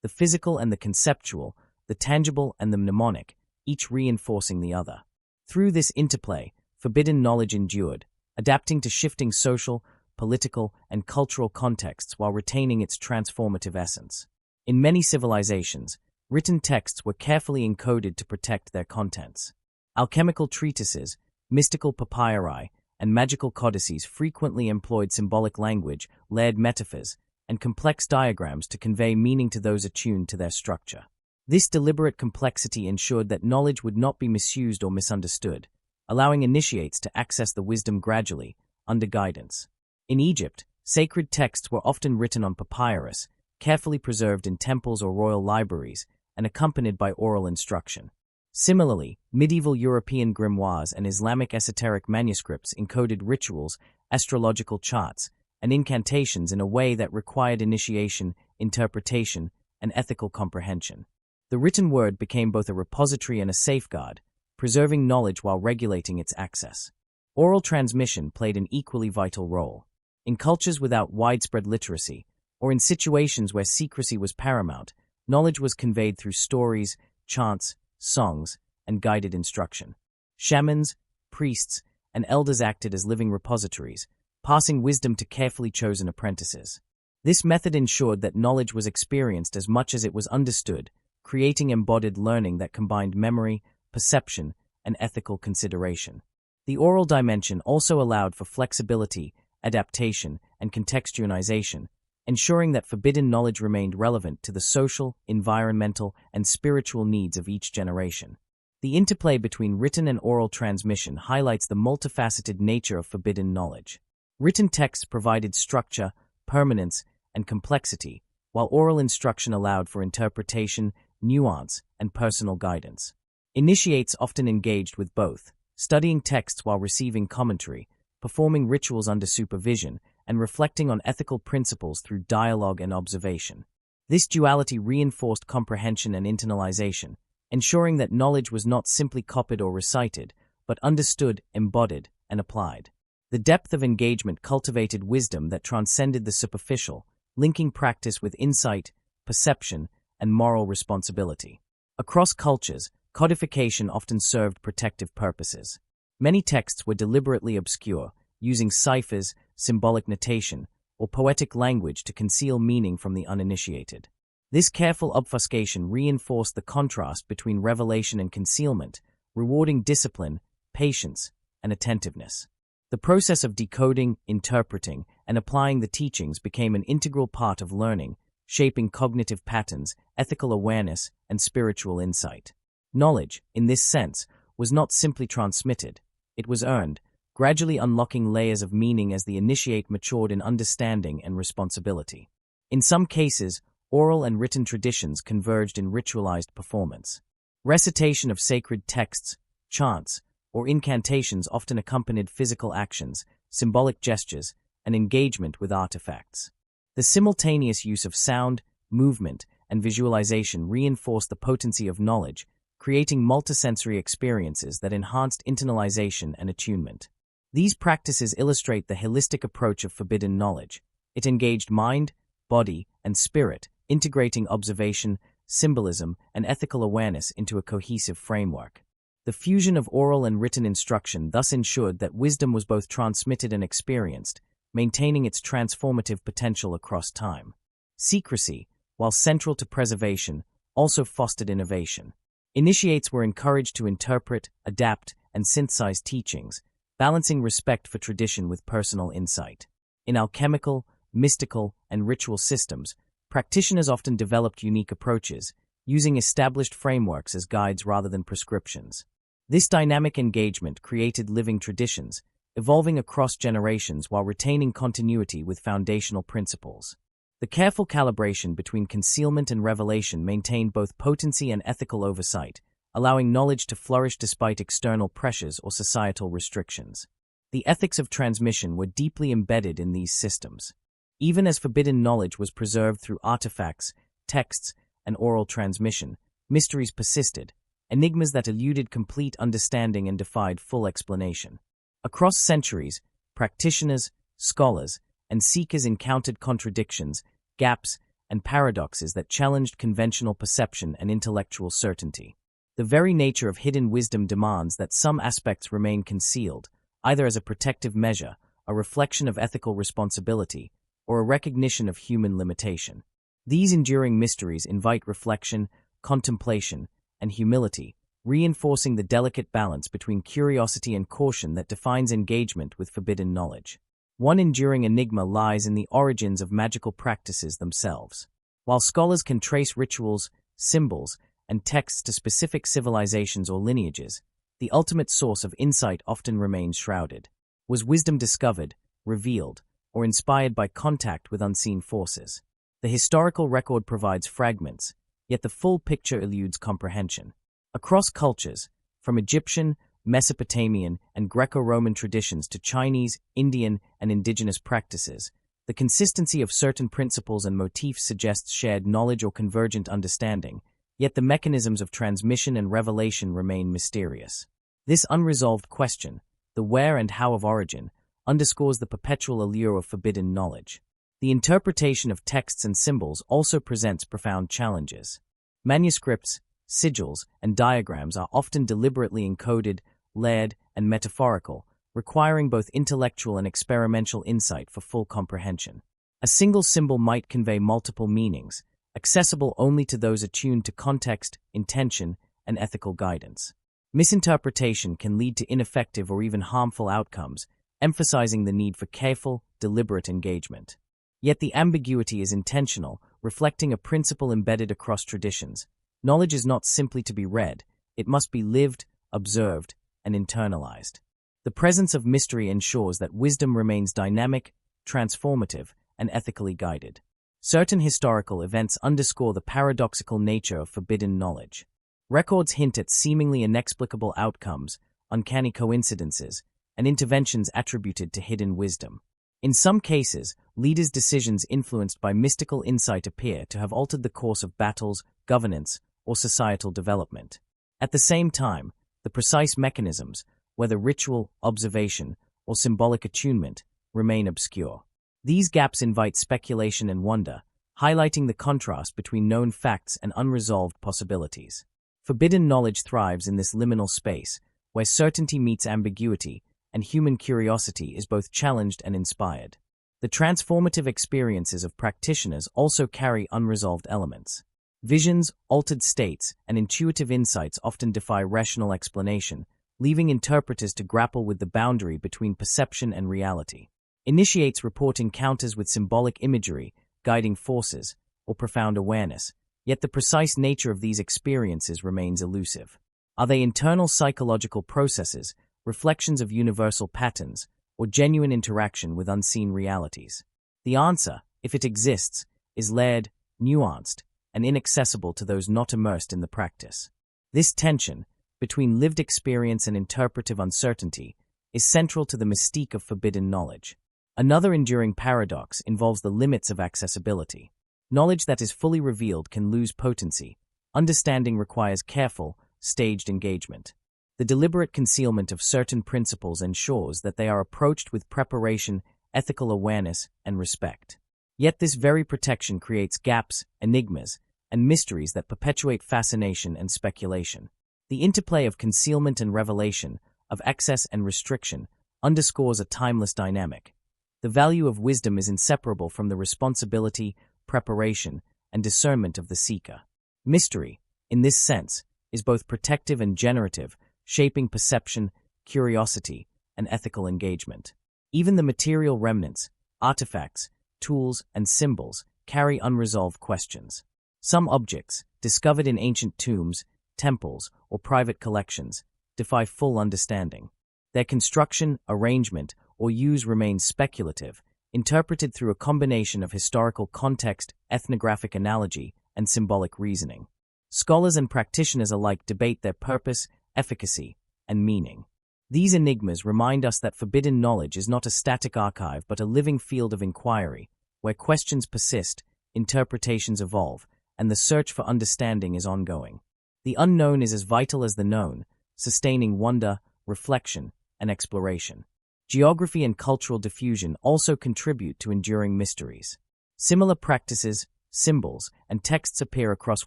the physical and the conceptual, the tangible and the mnemonic, each reinforcing the other. Through this interplay, forbidden knowledge endured, adapting to shifting social, political, and cultural contexts while retaining its transformative essence. In many civilizations, written texts were carefully encoded to protect their contents. Alchemical treatises, mystical papyri, and magical codices frequently employed symbolic language, layered metaphors, and complex diagrams to convey meaning to those attuned to their structure. This deliberate complexity ensured that knowledge would not be misused or misunderstood, allowing initiates to access the wisdom gradually, under guidance. In Egypt, sacred texts were often written on papyrus, carefully preserved in temples or royal libraries, and accompanied by oral instruction. Similarly, medieval European grimoires and Islamic esoteric manuscripts encoded rituals, astrological charts, and incantations in a way that required initiation, interpretation, and ethical comprehension. The written word became both a repository and a safeguard, preserving knowledge while regulating its access. Oral transmission played an equally vital role. In cultures without widespread literacy, or in situations where secrecy was paramount, knowledge was conveyed through stories, chants, songs, and guided instruction. Shamans, priests, and elders acted as living repositories, passing wisdom to carefully chosen apprentices. This method ensured that knowledge was experienced as much as it was understood, creating embodied learning that combined memory, perception, and ethical consideration. The oral dimension also allowed for flexibility, adaptation, and contextualization, ensuring that forbidden knowledge remained relevant to the social, environmental, and spiritual needs of each generation. The interplay between written and oral transmission highlights the multifaceted nature of forbidden knowledge. Written texts provided structure, permanence, and complexity, while oral instruction allowed for interpretation, nuance, and personal guidance. Initiates often engaged with both, studying texts while receiving commentary, performing rituals under supervision, and reflecting on ethical principles through dialogue and observation. This duality reinforced comprehension and internalization, ensuring that knowledge was not simply copied or recited, but understood, embodied, and applied. The depth of engagement cultivated wisdom that transcended the superficial, linking practice with insight, perception, and moral responsibility. Across cultures, codification often served protective purposes. Many texts were deliberately obscure, using ciphers, symbolic notation, or poetic language to conceal meaning from the uninitiated. This careful obfuscation reinforced the contrast between revelation and concealment, rewarding discipline, patience, and attentiveness. The process of decoding, interpreting, and applying the teachings became an integral part of learning, shaping cognitive patterns, ethical awareness, and spiritual insight. Knowledge, in this sense, was not simply transmitted, it was earned, gradually unlocking layers of meaning as the initiate matured in understanding and responsibility. In some cases, oral and written traditions converged in ritualized performance. Recitation of sacred texts, chants, or incantations often accompanied physical actions, symbolic gestures, and engagement with artifacts. The simultaneous use of sound, movement, and visualization reinforced the potency of knowledge, creating multisensory experiences that enhanced internalization and attunement. These practices illustrate the holistic approach of forbidden knowledge. It engaged mind, body, and spirit, integrating observation, symbolism, and ethical awareness into a cohesive framework. The fusion of oral and written instruction thus ensured that wisdom was both transmitted and experienced, maintaining its transformative potential across time. Secrecy, while central to preservation, also fostered innovation. Initiates were encouraged to interpret, adapt, and synthesize teachings, balancing respect for tradition with personal insight. In alchemical, mystical, and ritual systems, practitioners often developed unique approaches, using established frameworks as guides rather than prescriptions. This dynamic engagement created living traditions, evolving across generations while retaining continuity with foundational principles. The careful calibration between concealment and revelation maintained both potency and ethical oversight, allowing knowledge to flourish despite external pressures or societal restrictions. The ethics of transmission were deeply embedded in these systems. Even as forbidden knowledge was preserved through artifacts, texts, and oral transmission, mysteries persisted, enigmas that eluded complete understanding and defied full explanation. Across centuries, practitioners, scholars, and seekers encountered contradictions, gaps, and paradoxes that challenged conventional perception and intellectual certainty. The very nature of hidden wisdom demands that some aspects remain concealed, either as a protective measure, a reflection of ethical responsibility, or a recognition of human limitation. These enduring mysteries invite reflection, contemplation, and humility, reinforcing the delicate balance between curiosity and caution that defines engagement with forbidden knowledge. One enduring enigma lies in the origins of magical practices themselves. While scholars can trace rituals, symbols, and texts to specific civilizations or lineages, the ultimate source of insight often remains shrouded. Was wisdom discovered, revealed, or inspired by contact with unseen forces? The historical record provides fragments, yet the full picture eludes comprehension. Across cultures, from Egyptian, Mesopotamian, and Greco-Roman traditions to Chinese, Indian, and indigenous practices, the consistency of certain principles and motifs suggests shared knowledge or convergent understanding, yet the mechanisms of transmission and revelation remain mysterious. This unresolved question, the where and how of origin, underscores the perpetual allure of forbidden knowledge. The interpretation of texts and symbols also presents profound challenges. Manuscripts, sigils, and diagrams are often deliberately encoded, layered, and metaphorical, requiring both intellectual and experimental insight for full comprehension. A single symbol might convey multiple meanings, accessible only to those attuned to context, intention, and ethical guidance. Misinterpretation can lead to ineffective or even harmful outcomes, emphasizing the need for careful, deliberate engagement. Yet the ambiguity is intentional, reflecting a principle embedded across traditions. Knowledge is not simply to be read, it must be lived, observed, and internalized. The presence of mystery ensures that wisdom remains dynamic, transformative, and ethically guided. Certain historical events underscore the paradoxical nature of forbidden knowledge. Records hint at seemingly inexplicable outcomes, uncanny coincidences, and interventions attributed to hidden wisdom. In some cases, leaders' decisions influenced by mystical insight appear to have altered the course of battles, governance, or societal development. At the same time, the precise mechanisms, whether ritual, observation, or symbolic attunement, remain obscure. These gaps invite speculation and wonder, highlighting the contrast between known facts and unresolved possibilities. Forbidden knowledge thrives in this liminal space, where certainty meets ambiguity, and human curiosity is both challenged and inspired. The transformative experiences of practitioners also carry unresolved elements. Visions, altered states, and intuitive insights often defy rational explanation, leaving interpreters to grapple with the boundary between perception and reality. Initiates report encounters with symbolic imagery, guiding forces, or profound awareness, yet the precise nature of these experiences remains elusive. Are they internal psychological processes, reflections of universal patterns, or genuine interaction with unseen realities? The answer, if it exists, is layered, nuanced, and inaccessible to those not immersed in the practice. This tension, between lived experience and interpretive uncertainty, is central to the mystique of forbidden knowledge. Another enduring paradox involves the limits of accessibility. Knowledge that is fully revealed can lose potency. Understanding requires careful, staged engagement. The deliberate concealment of certain principles ensures that they are approached with preparation, ethical awareness, and respect. Yet this very protection creates gaps, enigmas, and mysteries that perpetuate fascination and speculation. The interplay of concealment and revelation, of excess and restriction, underscores a timeless dynamic. The The value of wisdom is inseparable from the responsibility, preparation, and discernment of the seeker. Mystery, in this sense, is both protective and generative, shaping perception, curiosity, and ethical engagement. Even the material remnants, artifacts, tools, and symbols carry unresolved questions. Some objects, discovered in ancient tombs, temples, or private collections, defy full understanding. Their construction, arrangement, or use remains speculative, interpreted through a combination of historical context, ethnographic analogy, and symbolic reasoning. Scholars and practitioners alike debate their purpose, efficacy, and meaning. These enigmas remind us that forbidden knowledge is not a static archive but a living field of inquiry, where questions persist, interpretations evolve, and the search for understanding is ongoing. The unknown is as vital as the known, sustaining wonder, reflection, and exploration. Geography and cultural diffusion also contribute to enduring mysteries. Similar practices, symbols, and texts appear across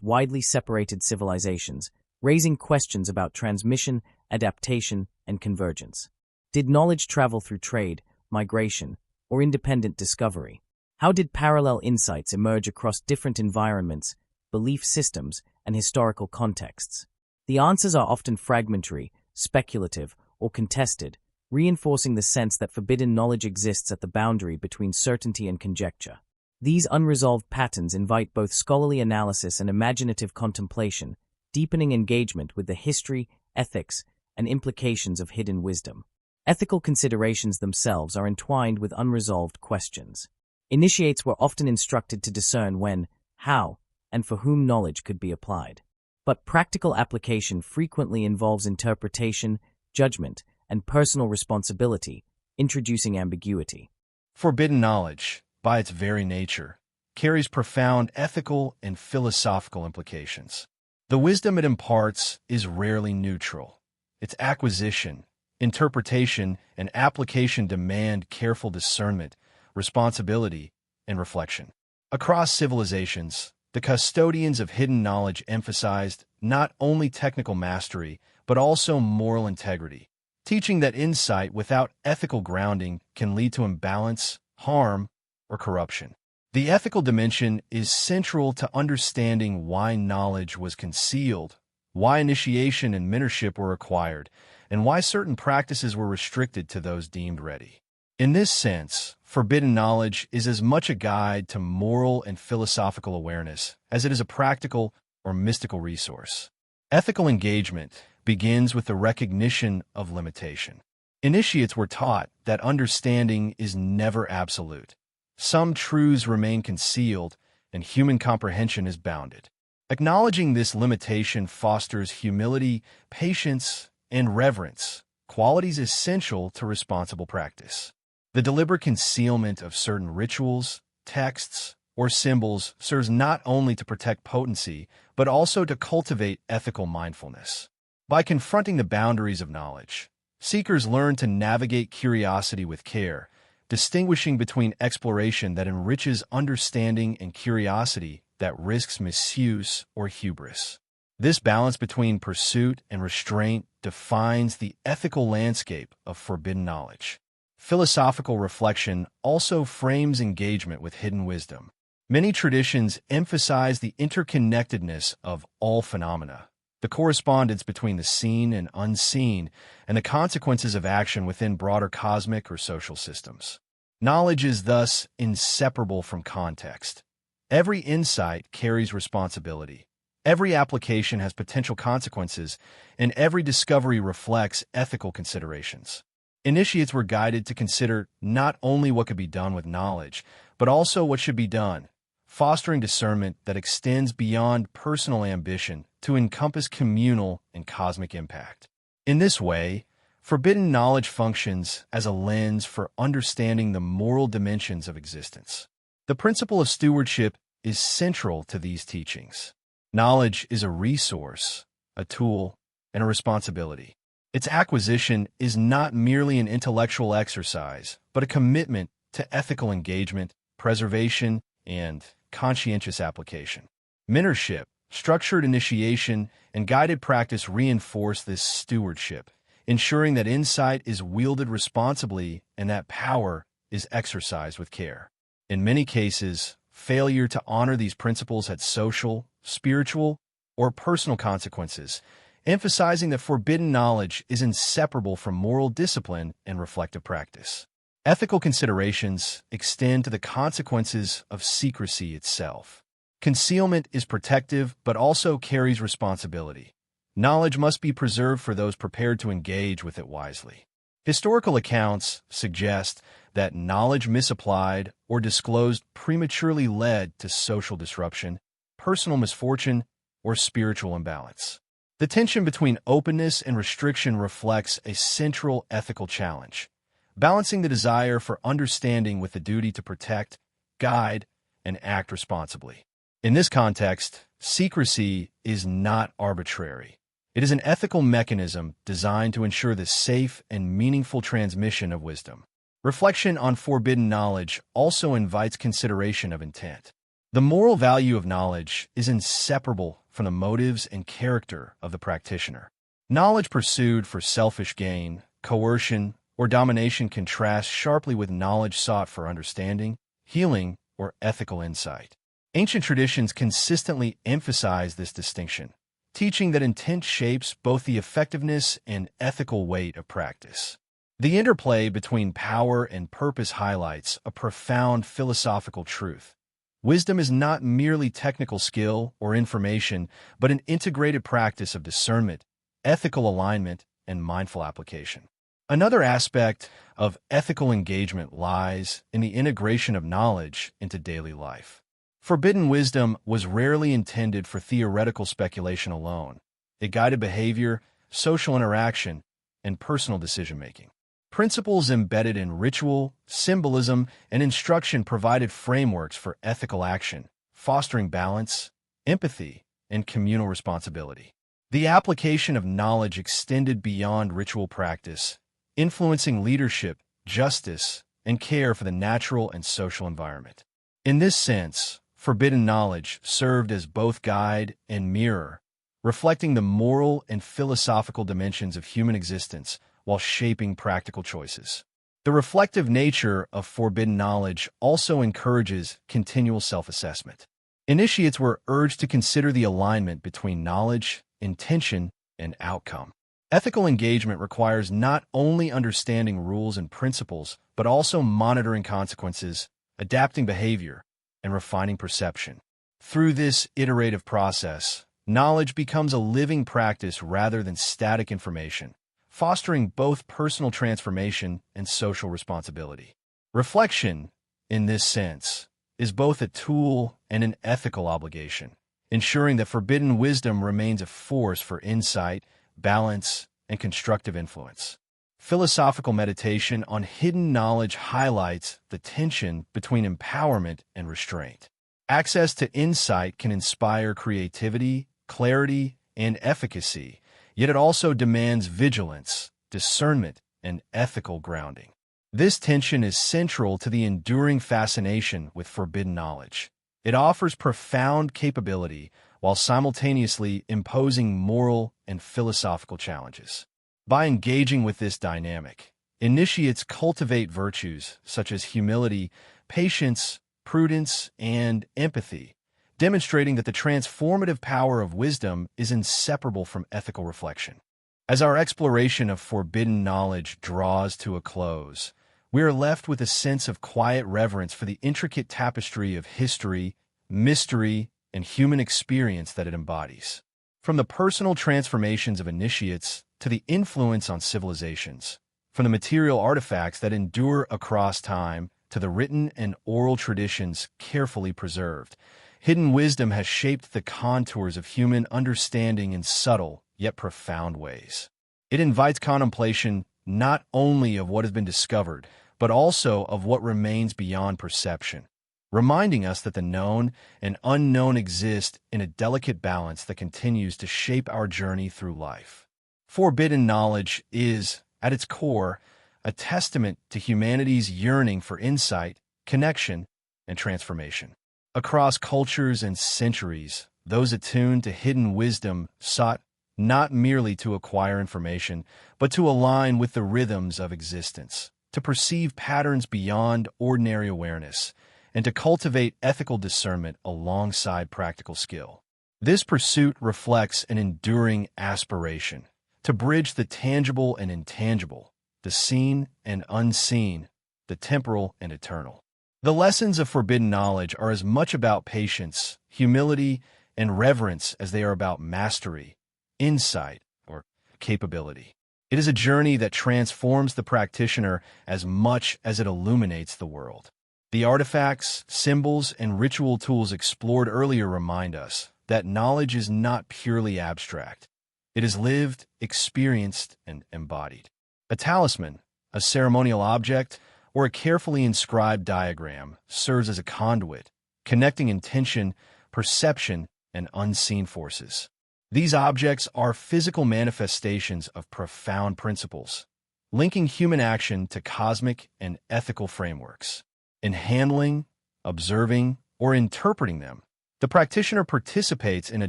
widely separated civilizations, raising questions about transmission, adaptation, and convergence. Did knowledge travel through trade, migration, or independent discovery? How did parallel insights emerge across different environments, belief systems, and historical contexts? The answers are often fragmentary, speculative, or contested, reinforcing the sense that forbidden knowledge exists at the boundary between certainty and conjecture. These unresolved patterns invite both scholarly analysis and imaginative contemplation, deepening engagement with the history, ethics, and implications of hidden wisdom. Ethical considerations themselves are entwined with unresolved questions. Initiates were often instructed to discern when, how, and for whom knowledge could be applied. But practical application frequently involves interpretation, judgment, and personal responsibility, introducing ambiguity. Forbidden knowledge, by its very nature, carries profound ethical and philosophical implications. The wisdom it imparts is rarely neutral. Its acquisition, interpretation, and application demand careful discernment, responsibility, and reflection. Across civilizations, the custodians of hidden knowledge emphasized not only technical mastery, but also moral integrity, teaching that insight without ethical grounding can lead to imbalance, harm, or corruption. The ethical dimension is central to understanding why knowledge was concealed, why initiation and mentorship were required, and why certain practices were restricted to those deemed ready. In this sense, forbidden knowledge is as much a guide to moral and philosophical awareness as it is a practical or mystical resource. Ethical engagement begins with the recognition of limitation. Initiates were taught that understanding is never absolute. Some truths remain concealed, and human comprehension is bounded. Acknowledging this limitation fosters humility, patience, and reverence, qualities essential to responsible practice. The deliberate concealment of certain rituals, texts, or symbols serves not only to protect potency, but also to cultivate ethical mindfulness. By confronting the boundaries of knowledge, seekers learn to navigate curiosity with care, distinguishing between exploration that enriches understanding and curiosity that risks misuse or hubris. This balance between pursuit and restraint defines the ethical landscape of forbidden knowledge. Philosophical reflection also frames engagement with hidden wisdom. Many traditions emphasize the interconnectedness of all phenomena, the correspondence between the seen and unseen, and the consequences of action within broader cosmic or social systems. Knowledge is thus inseparable from context. Every insight carries responsibility. Every application has potential consequences, and every discovery reflects ethical considerations. Initiates were guided to consider not only what could be done with knowledge, but also what should be done, fostering discernment that extends beyond personal ambition to encompass communal and cosmic impact. In this way, forbidden knowledge functions as a lens for understanding the moral dimensions of existence. The principle of stewardship is central to these teachings. Knowledge is a resource, a tool, and a responsibility. Its acquisition is not merely an intellectual exercise, but a commitment to ethical engagement, preservation, and conscientious application. Mentorship, structured initiation, and guided practice reinforce this stewardship, ensuring that insight is wielded responsibly and that power is exercised with care. In many cases, failure to honor these principles had social, spiritual, or personal consequences, emphasizing that forbidden knowledge is inseparable from moral discipline and reflective practice. Ethical considerations extend to the consequences of secrecy itself. Concealment is protective but also carries responsibility. Knowledge must be preserved for those prepared to engage with it wisely. Historical accounts suggest that knowledge misapplied or disclosed prematurely led to social disruption, personal misfortune, or spiritual imbalance. The tension between openness and restriction reflects a central ethical challenge, balancing the desire for understanding with the duty to protect, guide, and act responsibly. In this context, secrecy is not arbitrary. It is an ethical mechanism designed to ensure the safe and meaningful transmission of wisdom. Reflection on forbidden knowledge also invites consideration of intent. The moral value of knowledge is inseparable from the motives and character of the practitioner. Knowledge pursued for selfish gain, coercion, or domination contrasts sharply with knowledge sought for understanding, healing, or ethical insight. Ancient traditions consistently emphasize this distinction, teaching that intent shapes both the effectiveness and ethical weight of practice. The interplay between power and purpose highlights a profound philosophical truth. Wisdom is not merely technical skill or information, but an integrated practice of discernment, ethical alignment, and mindful application. Another aspect of ethical engagement lies in the integration of knowledge into daily life. Forbidden wisdom was rarely intended for theoretical speculation alone. It guided behavior, social interaction, and personal decision-making. Principles embedded in ritual, symbolism, and instruction provided frameworks for ethical action, fostering balance, empathy, and communal responsibility. The application of knowledge extended beyond ritual practice, influencing leadership, justice, and care for the natural and social environment. In this sense, forbidden knowledge served as both guide and mirror, reflecting the moral and philosophical dimensions of human existence while shaping practical choices. The reflective nature of forbidden knowledge also encourages continual self-assessment. Initiates were urged to consider the alignment between knowledge, intention, and outcome. Ethical engagement requires not only understanding rules and principles, but also monitoring consequences, adapting behavior, and refining perception. Through this iterative process, knowledge becomes a living practice rather than static information, fostering both personal transformation and social responsibility. Reflection, in this sense, is both a tool and an ethical obligation, ensuring that forbidden wisdom remains a force for insight, balance, and constructive influence. Philosophical meditation on hidden knowledge highlights the tension between empowerment and restraint. Access to insight can inspire creativity, clarity, and efficacy, yet it also demands vigilance, discernment, and ethical grounding. This tension is central to the enduring fascination with forbidden knowledge. It offers profound capability while simultaneously imposing moral and philosophical challenges. By engaging with this dynamic, initiates cultivate virtues such as humility, patience, prudence, and empathy, demonstrating that the transformative power of wisdom is inseparable from ethical reflection. As our exploration of forbidden knowledge draws to a close, we are left with a sense of quiet reverence for the intricate tapestry of history, mystery, and human experience that it embodies. From the personal transformations of initiates to the influence on civilizations, from the material artifacts that endure across time to the written and oral traditions carefully preserved, hidden wisdom has shaped the contours of human understanding in subtle yet profound ways. It invites contemplation not only of what has been discovered, but also of what remains beyond perception, reminding us that the known and unknown exist in a delicate balance that continues to shape our journey through life. Forbidden knowledge is, at its core, a testament to humanity's yearning for insight, connection, and transformation. Across cultures and centuries, those attuned to hidden wisdom sought not merely to acquire information, but to align with the rhythms of existence, to perceive patterns beyond ordinary awareness, and to cultivate ethical discernment alongside practical skill. This pursuit reflects an enduring aspiration to bridge the tangible and intangible, the seen and unseen, the temporal and eternal. The lessons of forbidden knowledge are as much about patience, humility, and reverence as they are about mastery, insight, or capability. It is a journey that transforms the practitioner as much as it illuminates the world. The artifacts, symbols, and ritual tools explored earlier remind us that knowledge is not purely abstract. It is lived, experienced, and embodied. A talisman, a ceremonial object, or a carefully inscribed diagram serves as a conduit, connecting intention, perception, and unseen forces. These objects are physical manifestations of profound principles, linking human action to cosmic and ethical frameworks. In handling, observing, or interpreting them, the practitioner participates in a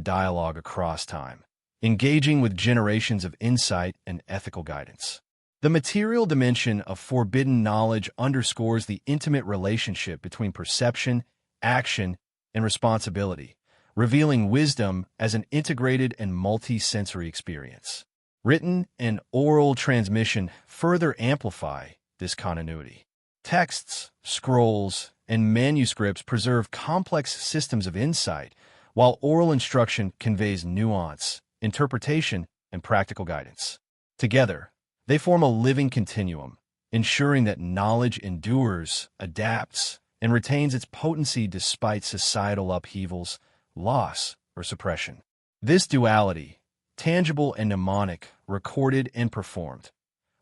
dialogue across time, engaging with generations of insight and ethical guidance. The material dimension of forbidden knowledge underscores the intimate relationship between perception, action, and responsibility, revealing wisdom as an integrated and multi-sensory experience. Written and oral transmission further amplify this continuity. Texts, scrolls, and manuscripts preserve complex systems of insight, while oral instruction conveys nuance, interpretation, and practical guidance. Together, they form a living continuum, ensuring that knowledge endures, adapts, and retains its potency despite societal upheavals, loss, or suppression. This duality, tangible and mnemonic, recorded and performed,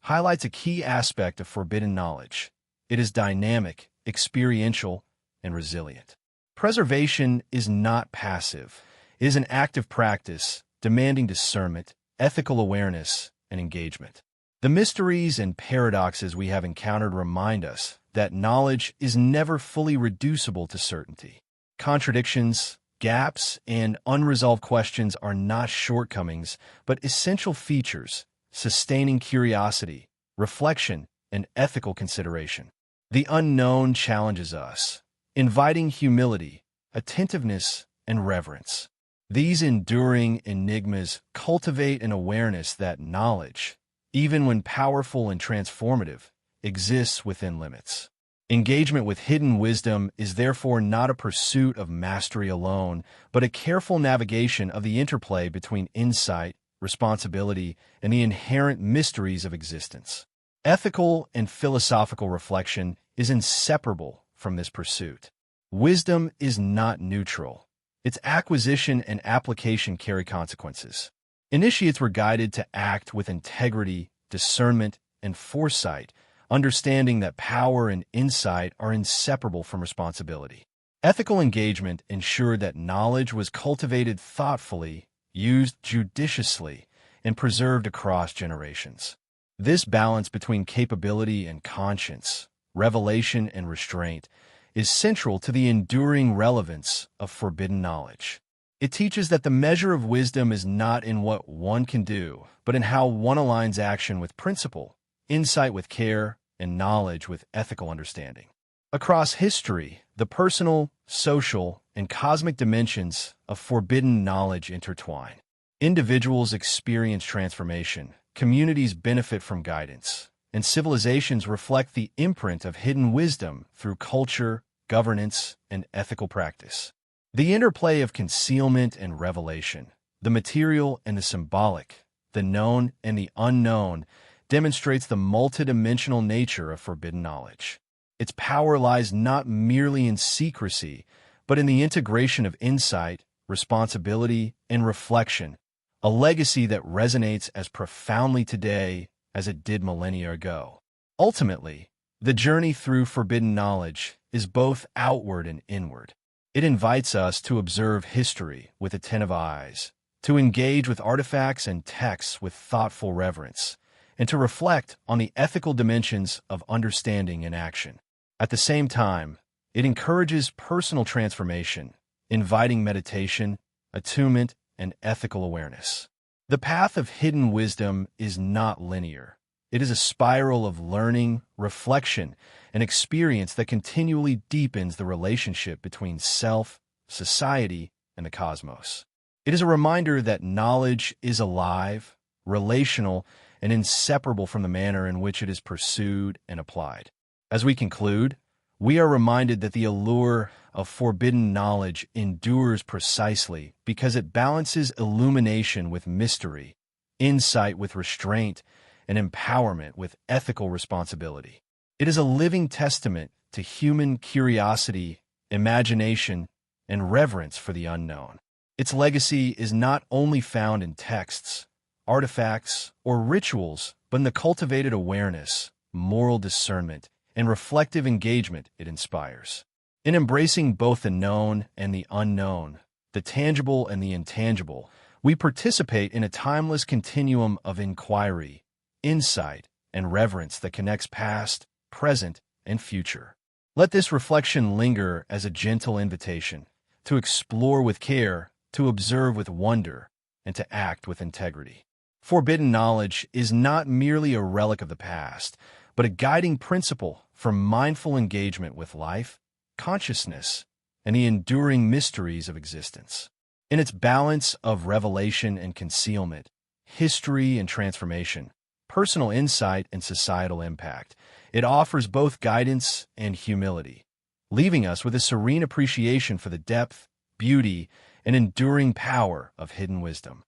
highlights a key aspect of forbidden knowledge. It is dynamic, experiential, and resilient. Preservation is not passive. It is an active practice, demanding discernment, ethical awareness, and engagement. The mysteries and paradoxes we have encountered remind us that knowledge is never fully reducible to certainty. Contradictions, gaps, and unresolved questions are not shortcomings, but essential features, sustaining curiosity, reflection, and ethical consideration. The unknown challenges us, inviting humility, attentiveness, and reverence. These enduring enigmas cultivate an awareness that knowledge, even when powerful and transformative, exists within limits. Engagement with hidden wisdom is therefore not a pursuit of mastery alone, but a careful navigation of the interplay between insight, responsibility, and the inherent mysteries of existence. Ethical and philosophical reflection is inseparable from this pursuit. Wisdom is not neutral. Its acquisition and application carry consequences. Initiates were guided to act with integrity, discernment, and foresight, understanding that power and insight are inseparable from responsibility. Ethical engagement ensured that knowledge was cultivated thoughtfully, used judiciously, and preserved across generations. This balance between capability and conscience, revelation and restraint, is central to the enduring relevance of forbidden knowledge. It teaches that the measure of wisdom is not in what one can do, but in how one aligns action with principle, insight with care, and knowledge with ethical understanding. Across history, the personal, social, and cosmic dimensions of forbidden knowledge intertwine. Individuals experience transformation, communities benefit from guidance, and civilizations reflect the imprint of hidden wisdom through culture, governance, and ethical practice. The interplay of concealment and revelation, the material and the symbolic, the known and the unknown, demonstrates the multidimensional nature of forbidden knowledge. Its power lies not merely in secrecy, but in the integration of insight, responsibility, and reflection, a legacy that resonates as profoundly today as it did millennia ago. Ultimately, the journey through forbidden knowledge is both outward and inward. It invites us to observe history with attentive eyes, to engage with artifacts and texts with thoughtful reverence, and to reflect on the ethical dimensions of understanding and action. At the same time, it encourages personal transformation, inviting meditation, attunement, and ethical awareness. The path of hidden wisdom is not linear. It is a spiral of learning, reflection, and experience that continually deepens the relationship between self, society, and the cosmos. It is a reminder that knowledge is alive, relational, and inseparable from the manner in which it is pursued and applied. As we conclude, we are reminded that the allure of forbidden knowledge endures precisely because it balances illumination with mystery, insight with restraint, and empowerment with ethical responsibility. It is a living testament to human curiosity, imagination, and reverence for the unknown. Its legacy is not only found in texts, artifacts, or rituals, but in the cultivated awareness, moral discernment, and reflective engagement it inspires. In embracing both the known and the unknown, the tangible and the intangible, we participate in a timeless continuum of inquiry, insight, and reverence that connects past, present, and future. Let this reflection linger as a gentle invitation to explore with care, to observe with wonder, and to act with integrity. Forbidden knowledge is not merely a relic of the past, but a guiding principle for mindful engagement with life, consciousness, and the enduring mysteries of existence. In its balance of revelation and concealment, history and transformation, personal insight and societal impact, it offers both guidance and humility, leaving us with a serene appreciation for the depth, beauty, and enduring power of hidden wisdom.